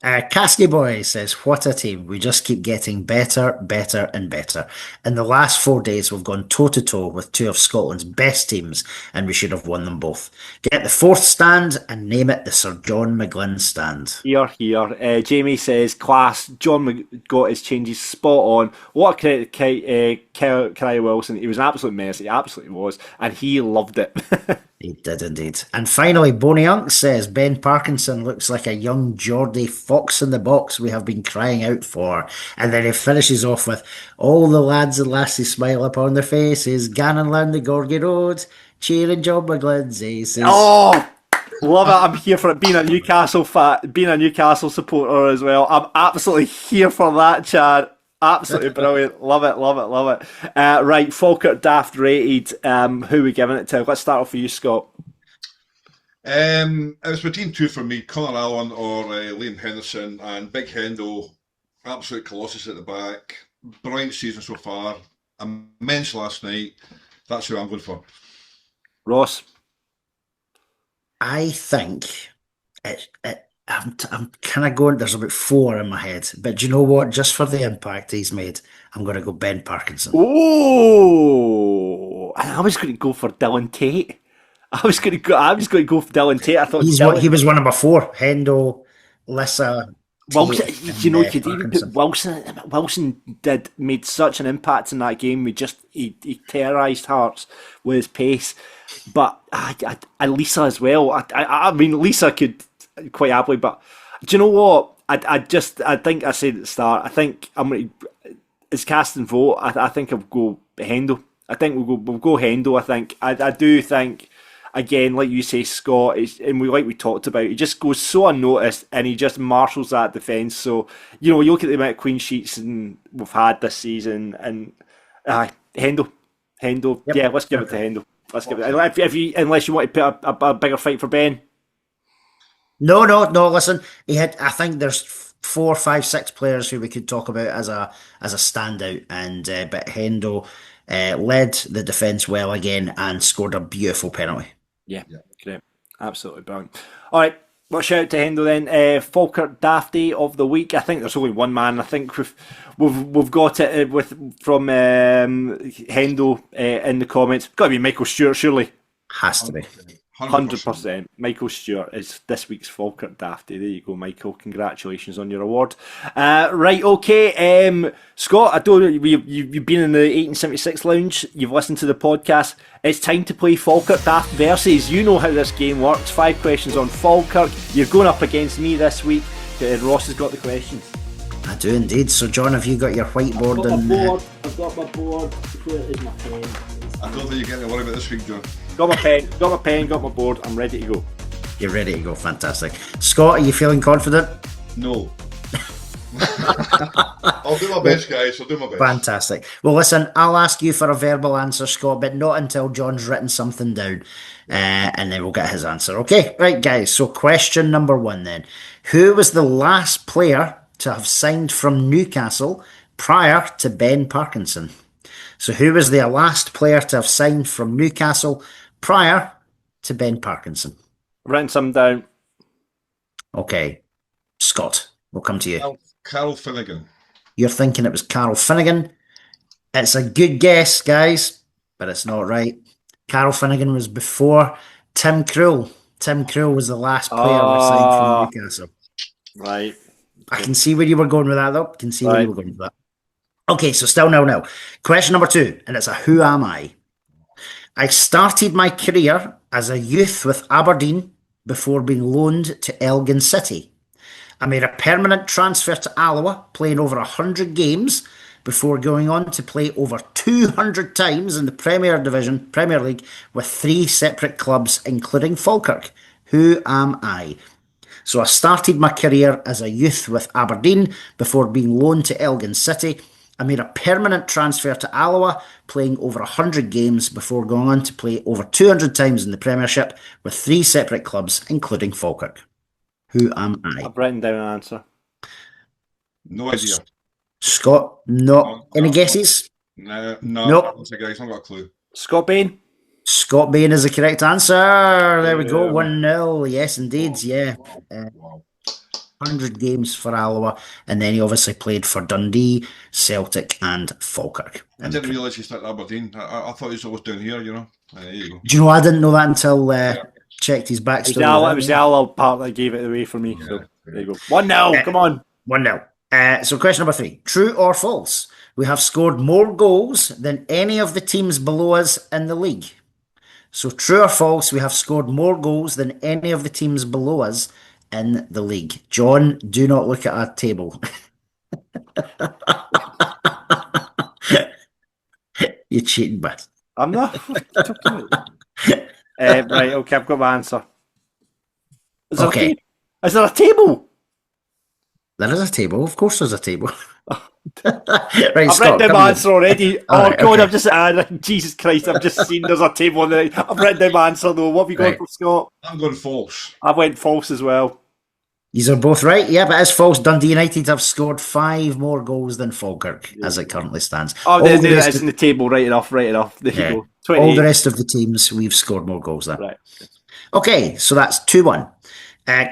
Casky Boy says, what a team. We just keep getting better, better and better. In the last 4 days, we've gone toe-to-toe with two of Scotland's best teams, and we should have won them both. Get the fourth stand and name it the Sir John McGlynn stand. Here. Jamie says, class. John got his changes spot on. What a credit Kerry Wilson. He was an absolute mess. He absolutely was. And he loved it. He did indeed. And finally, Boney Unk says, Ben Parkinson looks like a young Geordie fox in the box we have been crying out for. And then he finishes off with, all the lads and lassies smile upon their faces, ganning round the Gorgie Road, cheering John McGlynn's aces. Oh, love it. I'm here for it. Being a Newcastle supporter as well. I'm absolutely here for that, Chad. Absolutely brilliant. Love it. Right, Falkirk Daft rated. Who are we giving it to? Let's start off with you, Scott. It was between two for me, Conor Allen or Liam Henderson, and Big Hendo, absolute colossus at the back. Brilliant season so far. Immense last night. That's who I'm going for. Ross? I think I'm kind of going, there's about 4 in my head, but do you know what? Just for the impact he's made, I'm going to go Ben Parkinson. Oh, I was going to go for Dylan Tate. I was going to go for Dylan Tate. I thought he was one of my 4. Hendo, Lissa, Wilson. Tate, You could even put Wilson. Wilson made such an impact in that game. He terrorised Hearts with his pace, but and Lisa as well. I mean, Lisa could quite happily, but do you know what? I think I said at the start. I think I'm going to, it's cast and vote. I think I'll go Hendo. I think we'll go Hendo. I think I do think, again, like you say, Scott, we talked about, he just goes so unnoticed and he just marshals that defence. So you look at the amount of clean sheets we've had this season, and Hendo. Yep. Yeah, let's give it to Hendo. Let's give it. Unless you want to put a bigger fight for Ben. No. Listen, I think there's 4, 5, 6 players who we could talk about as a standout, and but Hendo led the defence well again and scored a beautiful penalty. Yeah, great, absolutely brilliant. All right, well, shout out to Hendo then. Falkirk Dafty of the week. I think there's only one man. I think we've got it from Hendo in the comments. Got to be Michael Stewart, surely. Has to be. 100%. Michael Stewart is this week's Falkirk Dafty. There you go, Michael. Congratulations on your award. Right, okay. Scott, I don't know, you've been in the 1876 lounge. You've listened to the podcast. It's time to play Falkirk Daft Versus. You know how this game works. 5 questions on Falkirk. You're going up against me this week. Ross has got the questions. I do indeed. So, John, have you got your whiteboard? I've got my board. Where is my pen? I don't think you're getting to worry about this week, John. Got my pen, got my board. I'm ready to go. You're ready to go. Fantastic. Scott, are you feeling confident? No. I'll do my best, guys. I'll do my best. Fantastic. Well, listen, I'll ask you for a verbal answer, Scott, but not until John's written something down, and then we'll get his answer. Okay, right, guys. So question number 1 then. Who was the last player to have signed from Newcastle prior to Ben Parkinson? So who was the last player to have signed from Newcastle prior to Ben Parkinson? Written some down. Okay. Scott, we'll come to you. Carl Finnegan. You're thinking it was Carl Finnegan. It's a good guess, guys, but it's not right. Carl Finnegan was before Tim Krul. Tim Krul was the last player signed from Newcastle. Right. I can see where you were going with that, though. Where you were going with that. Okay, so still now. Question number 2, and it's a who am I? I started my career as a youth with Aberdeen before being loaned to Elgin City. I made a permanent transfer to Alloa, playing over 100 games before going on to play over 200 times in the Premier League, with 3 separate clubs, including Falkirk? Who am I? So I started my career as a youth with Aberdeen before being loaned to Elgin City. I made a permanent transfer to Alloa, playing over 100 games before going on to play over 200 times in the Premiership with 3 separate clubs, including Falkirk. Who am I? I've written down an answer. No idea. Scott, no. Any guesses? No. Nope. That's a guy. I've not got a clue. Scott Bain. Scott Bain is the correct answer. There we go. 1-0. Yes, indeed. Yeah. Wow. 100 games for Alloa, and then he obviously played for Dundee, Celtic, and Falkirk. I didn't realise he started Aberdeen. I thought he was always down here, you know. There you go. Do you know, I didn't know that until checked his backstory. It was the Alloa part that gave it away for me. Yeah, so there you go. 1-0. Come on. 1-0. So question number 3. True or false? We have scored more goals than any of the teams below us in the league. So true or false, we have scored more goals than any of the teams below us in the league. John, do not look at our table. You cheating bastard. I'm not. Right, okay, I've got my answer. Is there a table? There is a table. Of course there's a table. Right, I've Scott, written down my answer already. Right, God, okay. I've just... Jesus Christ, I've just seen there's a table on the... I've written down my answer though. What have you got for Scott? I'm going false. I went false as well. These are both right. Yeah, but it's false. Dundee United have scored 5 more goals than Falkirk as it currently stands. Oh, there it is in the table. Right enough. There you go. 28. All the rest of the teams, we've scored more goals than. Right. Okay, so that's 2-1.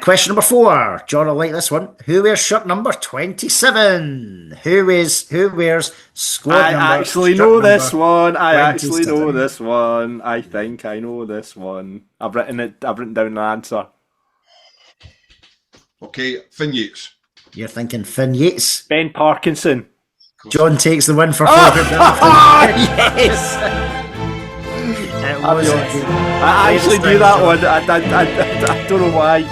Question number 4. John will like this one. Who wears shirt number 27? Who wears squad number? I actually know this one. I think I know this one. I've written down an answer. Okay, Finn Yates. You're thinking Finn Yates. Ben Parkinson. John takes the win for Falkirk. Yes! I actually knew that one. I don't know why.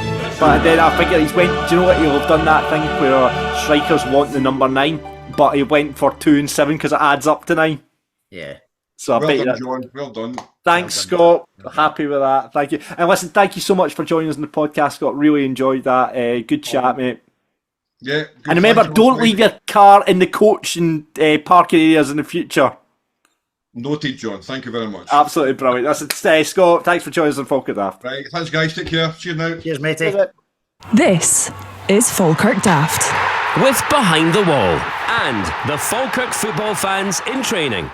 But then I figured he's went. Do you know what? He'll have done that thing where strikers want the number 9, but he went for 2 and 7 because it adds up to 9. Yeah. So I bet done, John. Well done. Thanks, well done, Scott. Happy with that. Thank you. And listen, thank you so much for joining us on the podcast, Scott. Really enjoyed that. Good chat, mate. Yeah. And remember, don't leave your car in the coach and parking areas in the future. Noted, John. Thank you very much. Absolutely brilliant. That's Scott. Thanks for joining us on Falkirk Daft. Right. Thanks, guys. Take care. Cheers now. Cheers, matey. This is Falkirk Daft. With Behind the Wall and the Falkirk football fans in training.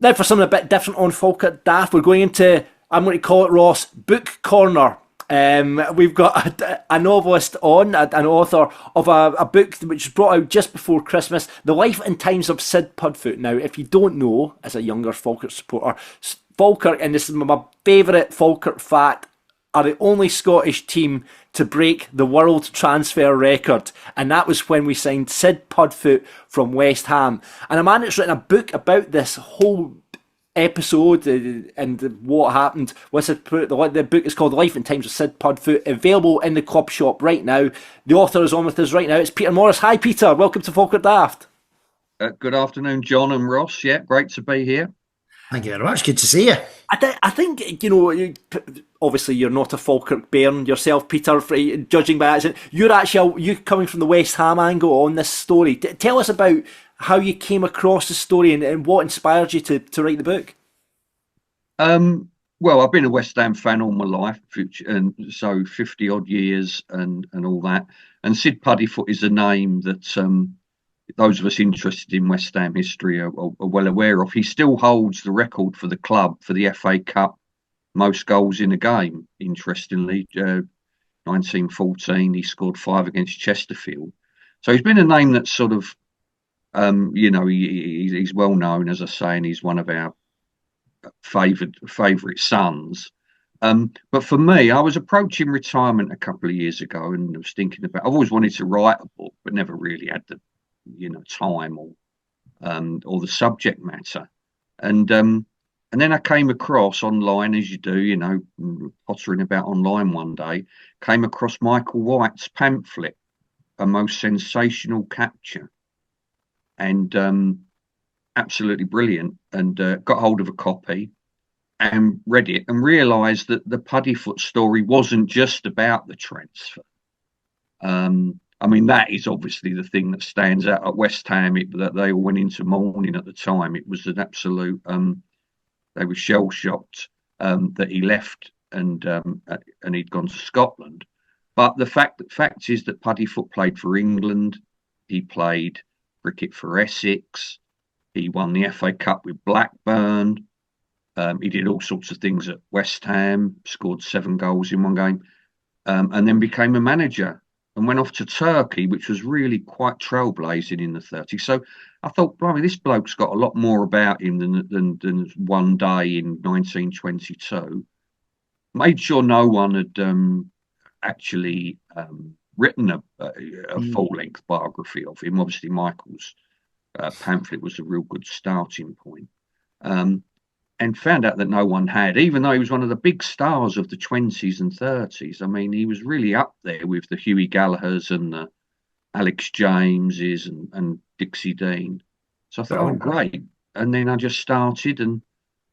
Now for something a bit different on Falkirk Daft, we're going into, I'm going to call it, Ross, Book Corner. We've got a novelist on, an author of a book which was brought out just before Christmas, The Life and Times of Syde Puddefoot. Now, if you don't know, as a younger Falkirk supporter, Falkirk, and this is my favourite Falkirk fact, are the only Scottish team to break the world transfer record, and that was when we signed Syde Puddefoot from West Ham. And a man that's written a book about this whole episode and what happened with Syde Puddefoot. The book is called Life and Times of Syde Puddefoot, available in the club shop right now. The author is on with us right now. It's Peter Morris. Hi, Peter. Welcome to Falkirk Daft. Good afternoon, John and Ross. Yeah, great to be here. Thank you very much. Good to see you. I think, you know, obviously you're not a Falkirk Bairn yourself, Peter, judging by accent. You coming from the West Ham angle on this story. Tell us about how you came across the story and what inspired you to write the book. Well, I've been a West Ham fan all my life, and so 50 odd years and all that. And Syde Puddefoot is a name that those of us interested in West Ham history are well aware of. He still holds the record for the club for the FA Cup most goals in a game. Interestingly, 1914, he scored 5 against Chesterfield. So he's been a name that's sort of, he's well known, as I say, and he's one of our favourite sons. But for me, I was approaching retirement a couple of years ago, and I was thinking about. I've always wanted to write a book, but never really had the time or the subject matter, and then I came across online, as you do, pottering about online one day, came across Michael White's pamphlet, A Most Sensational Capture, and absolutely brilliant, and got hold of a copy and read it and realised that the Puddefoot story wasn't just about the transfer. I mean, that is obviously the thing that stands out at West Ham, that they all went into mourning at the time. It was an absolute, they were shell-shocked that he left and he'd gone to Scotland. But the fact is that Puddefoot played for England. He played cricket for Essex. He won the FA Cup with Blackburn. He did all sorts of things at West Ham, scored 7 goals in one game, and then became a manager and went off to Turkey, which was really quite trailblazing in the 30s. So I thought, blimey, this bloke's got a lot more about him than one day in 1922. Made sure no one had actually written a full-length biography of him. Obviously, Michael's pamphlet was a real good starting point. And found out that no one had, even though he was one of the big stars of the 20s and 30s. I mean, he was really up there with the Hughie Gallaghers and the Alex Jameses and Dixie Dean. So I thought, oh, great. And then I just started, and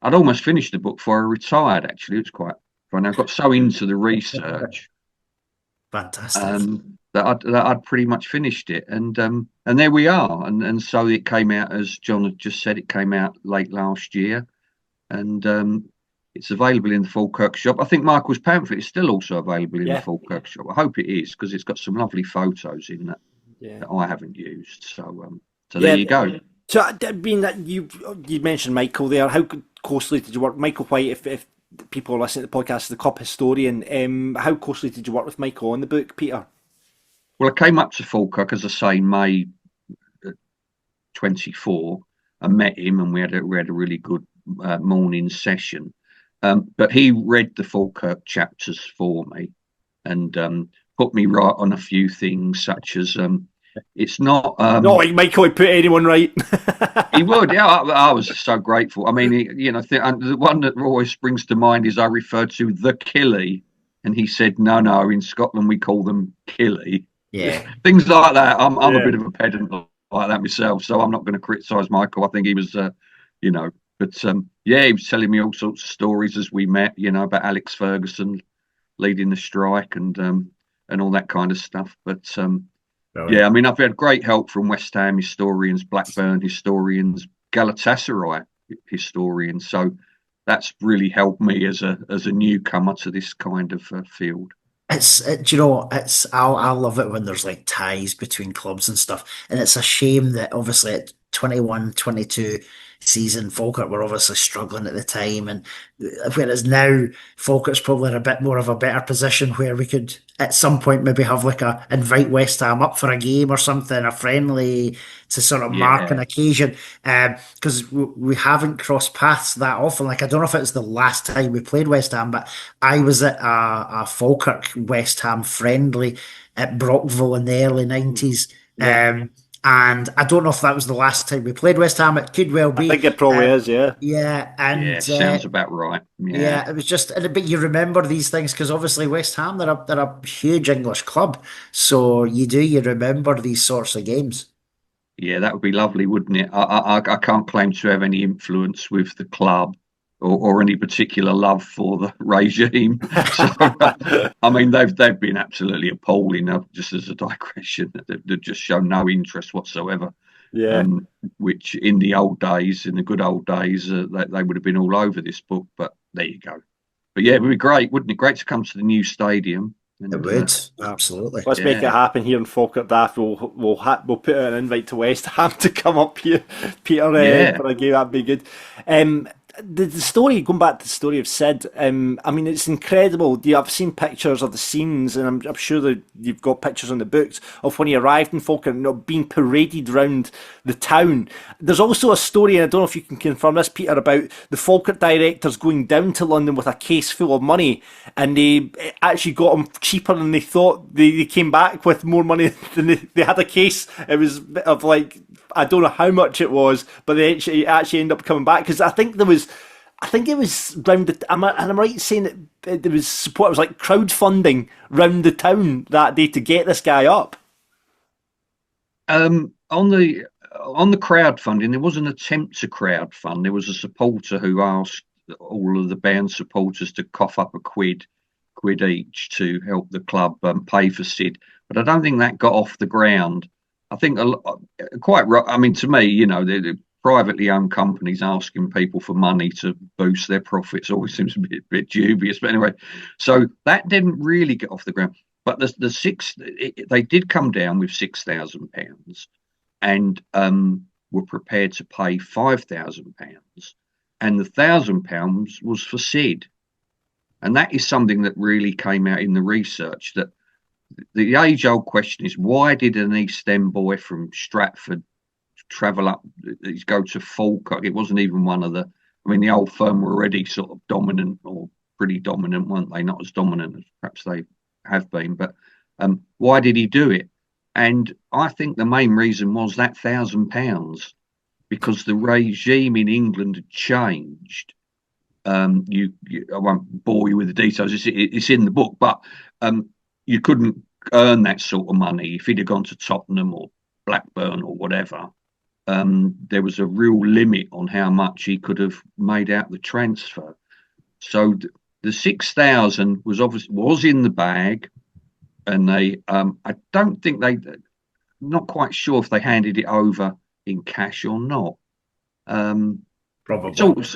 I'd almost finished the book before I retired, actually. It was quite fun. I got so into the research. Fantastic. That I'd pretty much finished it. And there we are. And so it came out, as John had just said, it came out late last year. And it's available in the Falkirk shop. I think Michael's pamphlet is still also available in the Falkirk shop. I hope it is, because it's got some lovely photos in that that I haven't used. So there you go. So I mean, that you mentioned Michael there. How closely did you work, Michael White? If people are listening to the podcast, the Cup historian, how closely did you work with Michael on the book, Peter? Well, I came up to Falkirk, as I say, May 24, and met him, and we had a really good morning session. But he read the Falkirk chapters for me and put me right on a few things, such as it's not like Michael would put anyone right. He would. Yeah, I was so grateful. I mean, the one that always springs to mind is I referred to the Killie, and he said, no, in Scotland we call them Killie. Yeah, things like that. I'm a bit of a pedant like that myself, so I'm not going to criticise Michael. I think he was, But he was telling me all sorts of stories as we met, about Alex Ferguson leading the strike and all that kind of stuff. But I mean, I've had great help from West Ham historians, Blackburn historians, Galatasaray historians. So that's really helped me as a newcomer to this kind of field. I love it when there's like ties between clubs and stuff, and it's a shame that obviously at 21-22 season Falkirk were obviously struggling at the time, and whereas now Falkirk's probably in a bit more of a better position where we could at some point maybe have like invite West Ham up for a game or something, a friendly, to sort of mark an occasion, because we haven't crossed paths that often. Like, I don't know if it was the last time we played West Ham, but I was at a Falkirk West Ham friendly at Brockville in the early 90s. And I don't know if that was the last time we played West Ham. It could well be. I think it probably is, yeah. Yeah, and sounds about right. Yeah, it was just, but you remember these things because obviously West Ham, they're a huge English club, so you remember these sorts of games. Yeah, that would be lovely, wouldn't it? I can't claim to have any influence with the club or any particular love for the regime. So, I mean, they've been absolutely appalling. Just as a digression, they've just shown no interest whatsoever. Yeah. Which in the good old days, they would have been all over this book. But there you go. But yeah, it would be great, wouldn't it? Great to come to the new stadium. And, it would, absolutely. Let's make it happen here in Falkirk Daft. We'll put out an invite to West Ham to come up here, Peter, for a game. That'd be good. The story, going back to the story of Sid, I mean, it's incredible. I've seen pictures of the scenes, and I'm sure that you've got pictures in the books of when he arrived in Falkirk, being paraded round the town. There's also a story, and I don't know if you can confirm this, Peter, about the Falkirk directors going down to London with a case full of money, and they actually got them cheaper than they thought. They came back with more money than they had a case. It was of like, I don't know how much it was, but they actually ended up coming back, because I think it was round am I right in saying that there was support? It was like crowdfunding round the town that day to get this guy up. On the on the crowdfunding, there was an attempt to crowdfund. There was a supporter who asked all of the Bairn supporters to cough up a quid each to help the club pay for Sid. But I don't think that got off the ground. I think quite right. I mean, to me, you know, the privately owned companies asking people for money to boost their profits always seems a bit dubious. But anyway, so that didn't really get off the ground. But they did come down with £6,000 and were prepared to pay £5,000, and the £1,000 was for Sid. And that is something that really came out in the research, that the age-old question is, why did an East End boy from Stratford travel up, go to Falkirk? It wasn't even one of the, I mean, the old firm were already sort of dominant, or pretty dominant, weren't they? Not as dominant as perhaps they have been, but why did he do it? And I think the main reason was that £1,000, because the regime in England had changed. I won't bore you with the details. It's in the book, but you couldn't earn that sort of money if he'd have gone to Tottenham or Blackburn or whatever. There was a real limit on how much he could have made out the transfer. So the 6,000 was in the bag, and they I don't think not quite sure if they handed it over in cash or not. Probably.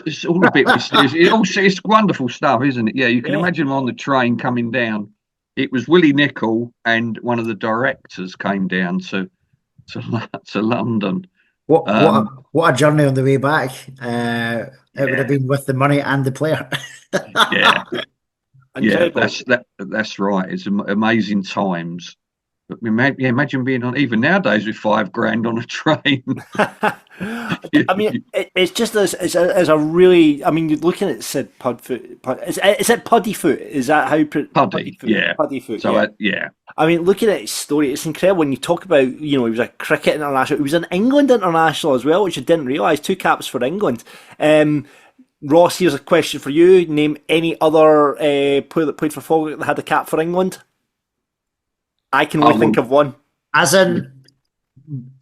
It's all a bit mysterious. It's wonderful stuff, isn't it? Yeah, you can imagine him on the train coming down. It was Willie Nicol and one of the directors came down to London. What a journey on the way back. It would have been with the money and the player. Yeah. That's right. It's amazing times. But imagine being on, even nowadays, with £5,000 on a train. I mean, it's just as a really. I mean, you're looking at Syde Puddefoot. Is it Puddefoot? Is that how? Puddy, yeah. Puddefoot. So yeah. I mean, looking at his story, it's incredible. When you talk about, he was a cricket international. He was an England international as well, which I didn't realise. 2 caps for England. Ross, here's a question for you. Name any other player that played for Falkirk that had a cap for England. I can only think of one. As in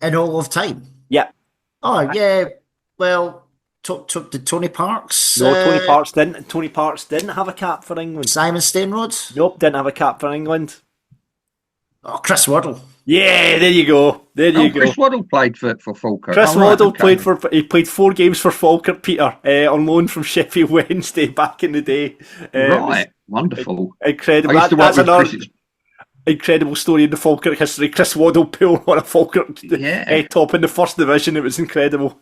all of time? Yeah. Oh, yeah. Well, the Tony Parks. No, Tony Parks didn't. Tony Parks didn't have a cap for England. Simon Stainrod? Nope, didn't have a cap for England. Oh, Chris Waddle. Yeah, there you go. Chris Waddle played for Falkirk. Chris Waddle played 4 games for Falkirk, Peter, on loan from Sheffield Wednesday back in the day. Right, wonderful. Incredible. Incredible story in the Falkirk history. Chris Waddle pulled on a Falkirk top in the first division. It was incredible.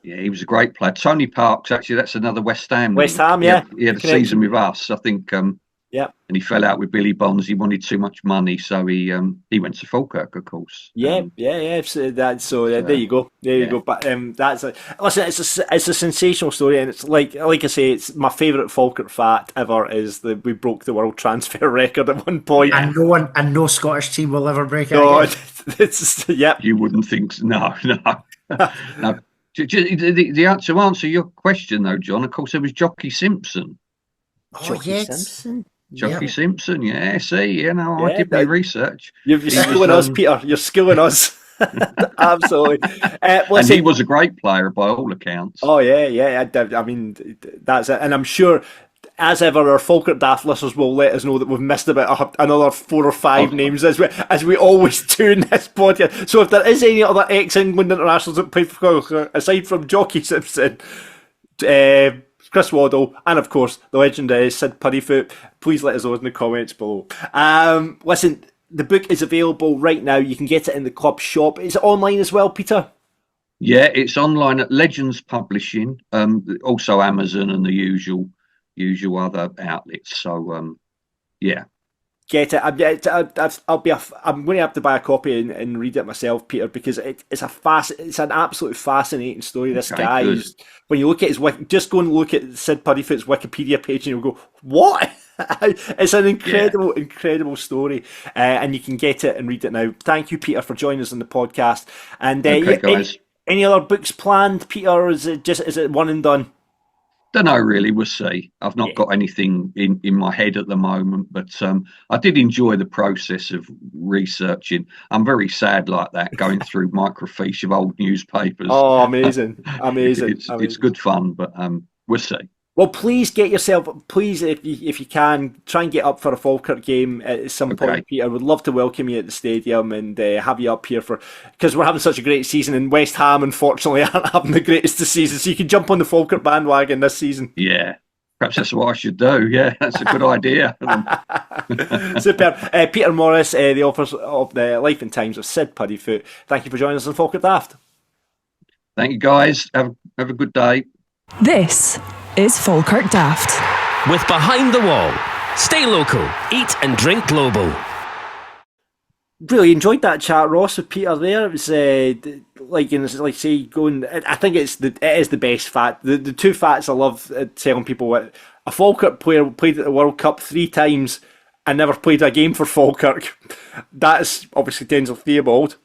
Yeah, he was a great player. Tony Parks, actually, that's another West Ham. He had a season with us, I think. Yeah, and he fell out with Billy Bonds. He wanted too much money, so he went to Falkirk, of course. Yeah. So there you go. There you go. But listen, it's a sensational story, and it's like I say, it's my favourite Falkirk fact ever is that we broke the world transfer record at one point, and no Scottish team will ever break it. No, it's You wouldn't think so. No. No. To answer your question, though, John, of course, there was Jockey Simpson. Simpson. Jockey Simpson, yeah. See, I did my research. You're skilling us, Peter. You're skilling us. Absolutely. And he was a great player by all accounts. Oh, yeah. I mean, that's it. And I'm sure, as ever, our Falkirk Daft listeners will let us know that we've missed about another 4 or 5 names, as we always do in this podcast. So if there is any other ex-England internationals that played for Falkirk, aside from Jockey Simpson, Chris Waddle, and of course the legendary Syde Puddefoot, please let us know in the comments below. Listen, the book is available right now. You can get it in the club shop. Is it online as well, Peter? Yeah, it's online at Legends Publishing, also Amazon and the usual other outlets. So yeah. Get it. I'm going to have to buy a copy and read it myself, Peter, because it's an absolutely fascinating story. This guy, when you look at just go and look at Syde Puddefoot's Wikipedia page, and you'll go, "What?" It's an incredible story, and you can get it and read it now. Thank you, Peter, for joining us on the podcast. And guys. Any other books planned, Peter? Or is it one and done? Don't know really. We'll see. I've not got anything in my head at the moment, but I did enjoy the process of researching. I'm very sad like that, going through microfiche of old newspapers. Oh, amazing, amazing. It's good fun, but we'll see. Well, please get yourself, please, if you can, try and get up for a Falkirk game at some point, Peter. I would love to welcome you at the stadium and have you up here because we're having such a great season, and West Ham, unfortunately, aren't having the greatest of seasons, so you can jump on the Falkirk bandwagon this season. Yeah, perhaps that's what I should do. Yeah, that's a good idea. Superb. Peter Morris, the author of The Life and Times of Syde Puddefoot. Thank you for joining us on Falkirk Daft. Thank you, guys. Have a good day. This is Falkirk Daft. With Behind the Wall. Stay local, eat and drink global. Really enjoyed that chat, Ross, with Peter there. It was going. I think it is the best fact. The two facts I love telling people: a Falkirk player played at the World Cup 3 times and never played a game for Falkirk. That's obviously Denzel Theobald.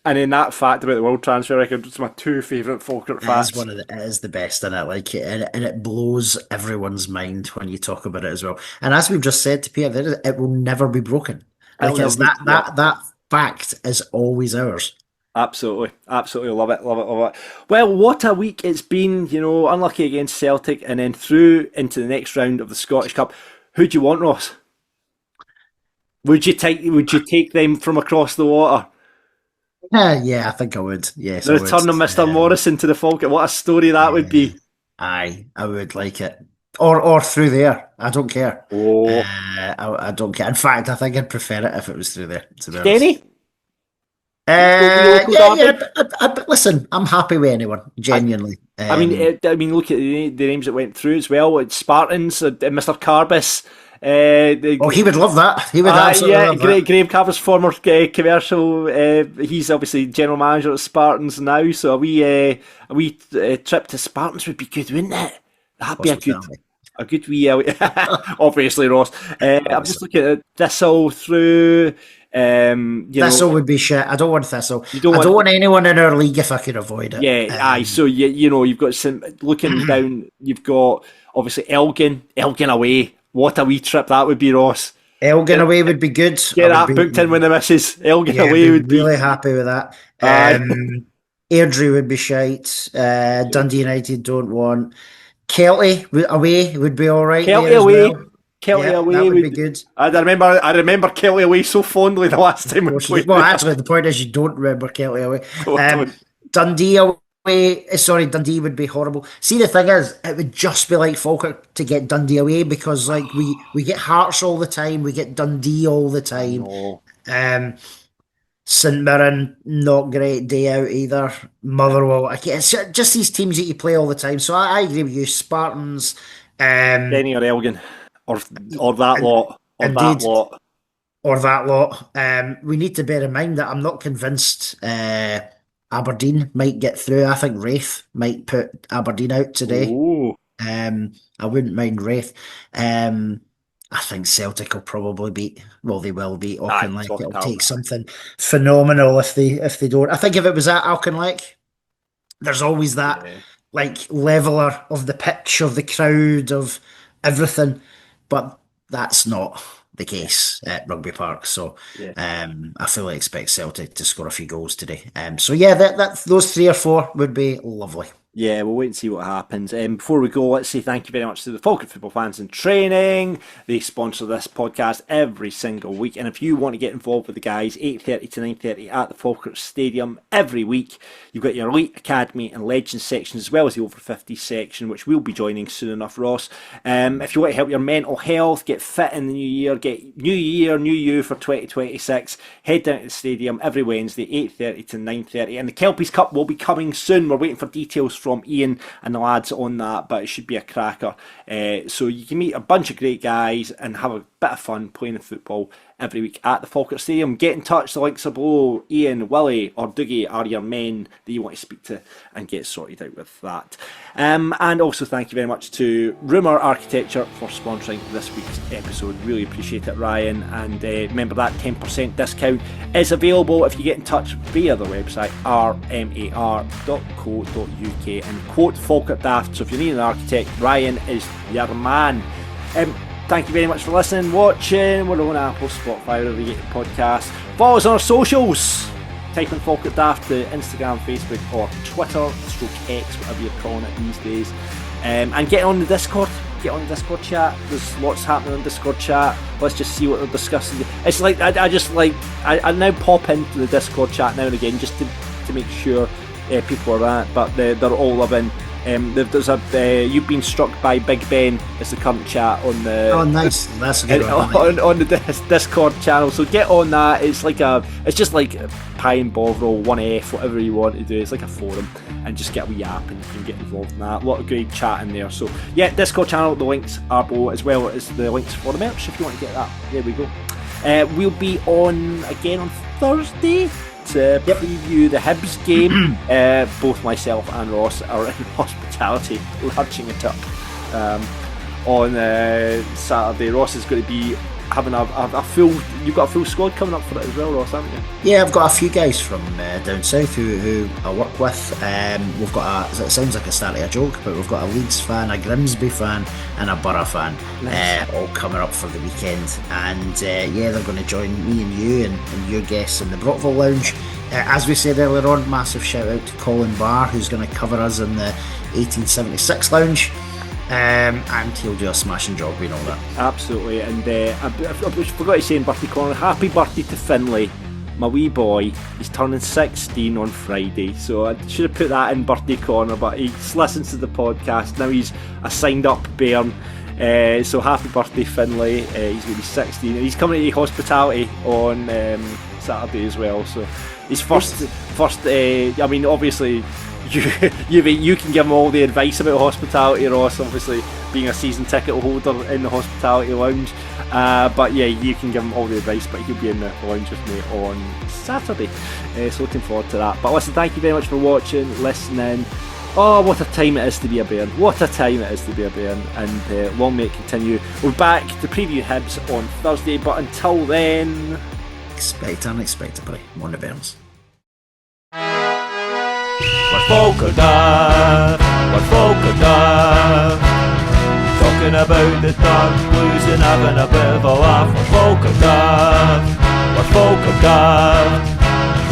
And in that fact about the world transfer record, it's my two favourite Falkirk facts. It is the best, and it blows everyone's mind when you talk about it as well. And as we've just said to Peter, it will never be broken. That fact is always ours. Absolutely love it. Well, what a week it's been. Unlucky against Celtic, and then through into the next round of the Scottish Cup. Who do you want, Ross? Would you take them from across the water? Yeah, I think I would. Yes, the return of Mr. Morrison to the Falkirk. What a story that would be. Aye, I would like it. Or through there. I don't care. Oh, I don't care. In fact, I think I'd prefer it if it was through there. To be Kenny? Listen, I'm happy with anyone. Genuinely. I mean, look at the names that went through as well. It's Spartans, Mr. Carbis. He would love that. He would absolutely love that. Graham Carver's former commercial. He's obviously general manager at Spartans now. So a wee trip to Spartans would be good, wouldn't it? That'd be a good wee. Obviously, Ross. I'm just looking at Thistle through. Thistle would be shit. I don't want Thistle. I don't want anyone in our league if I could avoid it. Yeah, So you've got some looking down. You've got obviously Elgin away. What a wee trip that would be, Ross. Elgin away would be good. Get that booked in with the missus. Elgin away would be really happy with that. Airdrie would be shite. Dundee United don't want. Kelty away would be all right. Kelty away. Well. Kelty away would be good. I remember Kelty away so fondly the last time we played. Well, actually, the point is you don't remember Kelty away. Dundee away. Dundee would be horrible. See, the thing is, it would just be like Falkirk to get Dundee away because, we get Hearts all the time, we get Dundee all the time. St Mirren, not great day out either. Motherwell, it's just these teams that you play all the time. So I agree with you. Spartans, Denny or Elgin, or that lot, or that lot. We need to bear in mind that I'm not convinced. Aberdeen might get through. I think Wraith might put Aberdeen out today. Ooh. I wouldn't mind Wraith. I think Celtic will probably beat. Well, they will beat Auchinleck. It'll take something phenomenal if they don't. I think if it was at Auchinleck, there's always that leveler of the pitch, of the crowd, of everything, but that's not the case at Rugby Park. So I fully expect Celtic to score a few goals today. That those 3 or 4 would be lovely. Yeah, we'll wait and see what happens. Before we go, let's say thank you very much to the Falkirk Football Fans in Training. They sponsor this podcast every single week. And if you want to get involved with the guys, 8:30 to 9:30 at the Falkirk Stadium every week. You've got your Elite Academy and Legends sections, as well as the Over 50 section, which we'll be joining soon enough, Ross. If you want to help your mental health, get fit in the new year, get new year, new you for 2026, head down to the stadium every Wednesday, 8:30 to 9:30. And the Kelpies Cup will be coming soon. We're waiting for details from Ian and the lads on that, but it should be a cracker. So you can meet a bunch of great guys and have a bit of fun playing the football every week at the Falkirk Stadium. Get in touch, the links are below. Ian, Willie or Dougie are your men that you want to speak to and get sorted out with that. And also thank you very much to Rumour Architecture for sponsoring this week's episode. Really appreciate it, Ryan. And remember that 10% discount is available if you get in touch via the website rmar.co.uk and quote Falkirk Daft. So if you need an architect, Ryan is your man. Thank you very much for listening, watching. We're on Apple, Spotify, wherever you get your podcast. Follow us on our socials. Type in Falkirk Daft to Instagram, Facebook, or Twitter, /X, whatever you're calling it these days. And get on the Discord. Get on the Discord chat. There's lots happening on Discord chat. Let's just see what they're discussing. It's like I now pop into the Discord chat now and again just to make sure people are at. But they're all loving. There's you've been struck by Big Ben is the current chat on the. Oh, nice! That's a good one. On the Discord channel, so get on that. It's just like Pie and Bovril, 1F, whatever you want to do. It's like a forum, and just get a wee app, and you can get involved in that. A lot of great chat in there. So yeah, Discord channel. The links are below, as well as the links for the merch if you want to get that. There we go. We'll be on again on Thursday to preview the Hibs game. Both myself and Ross are in hospitality, lurching it up on Saturday. Ross is going to be having a full. You've got a full squad coming up for it as well, Ross, haven't you? Yeah, I've got a few guys from down south who I work with. We've got it sounds like a start of a joke, but we've got a Leeds fan, a Grimsby fan, and a Borough fan, nice. All coming up for the weekend. And they're going to join me and you and your guests in the Brockville Lounge. As we said earlier on, massive shout out to Colin Barr, who's going to cover us in the 1876 Lounge. And he'll do a smashing job, we know that. Absolutely. And I forgot to say in birthday corner, happy birthday to Finlay, my wee boy. He's turning 16 on Friday, so I should have put that in birthday corner, but he listens to the podcast now. He's a signed up Bairn, so happy birthday, Finlay. He's going to be 16 and he's coming to hospitality on Saturday as well, so his first I mean, obviously you can give him all the advice about hospitality, Ross, obviously being a season ticket holder in the hospitality lounge, but yeah, you can give him all the advice, but he'll be in the lounge with me on Saturday, so looking forward to that. But listen, thank you very much for watching, listening. Oh, what a time it is to be a Bairn, what a time it is to be a Bairn, and long may it continue. We're back to preview Hibs on Thursday, but until then, expect unexpectedly, on the Bairns. We're Falkirk Daft, talking about the dark blues and having a bit of a laugh. We're Falkirk Daft,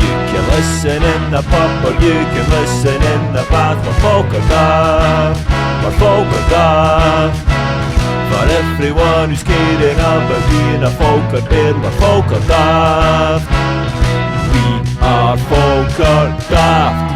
you can listen in the pub or you can listen in the bath. We're Falkirk Daft, for everyone who's caring about being a Falkirk Bairn. We're Falkirk Daft, we are Falkirk Daft.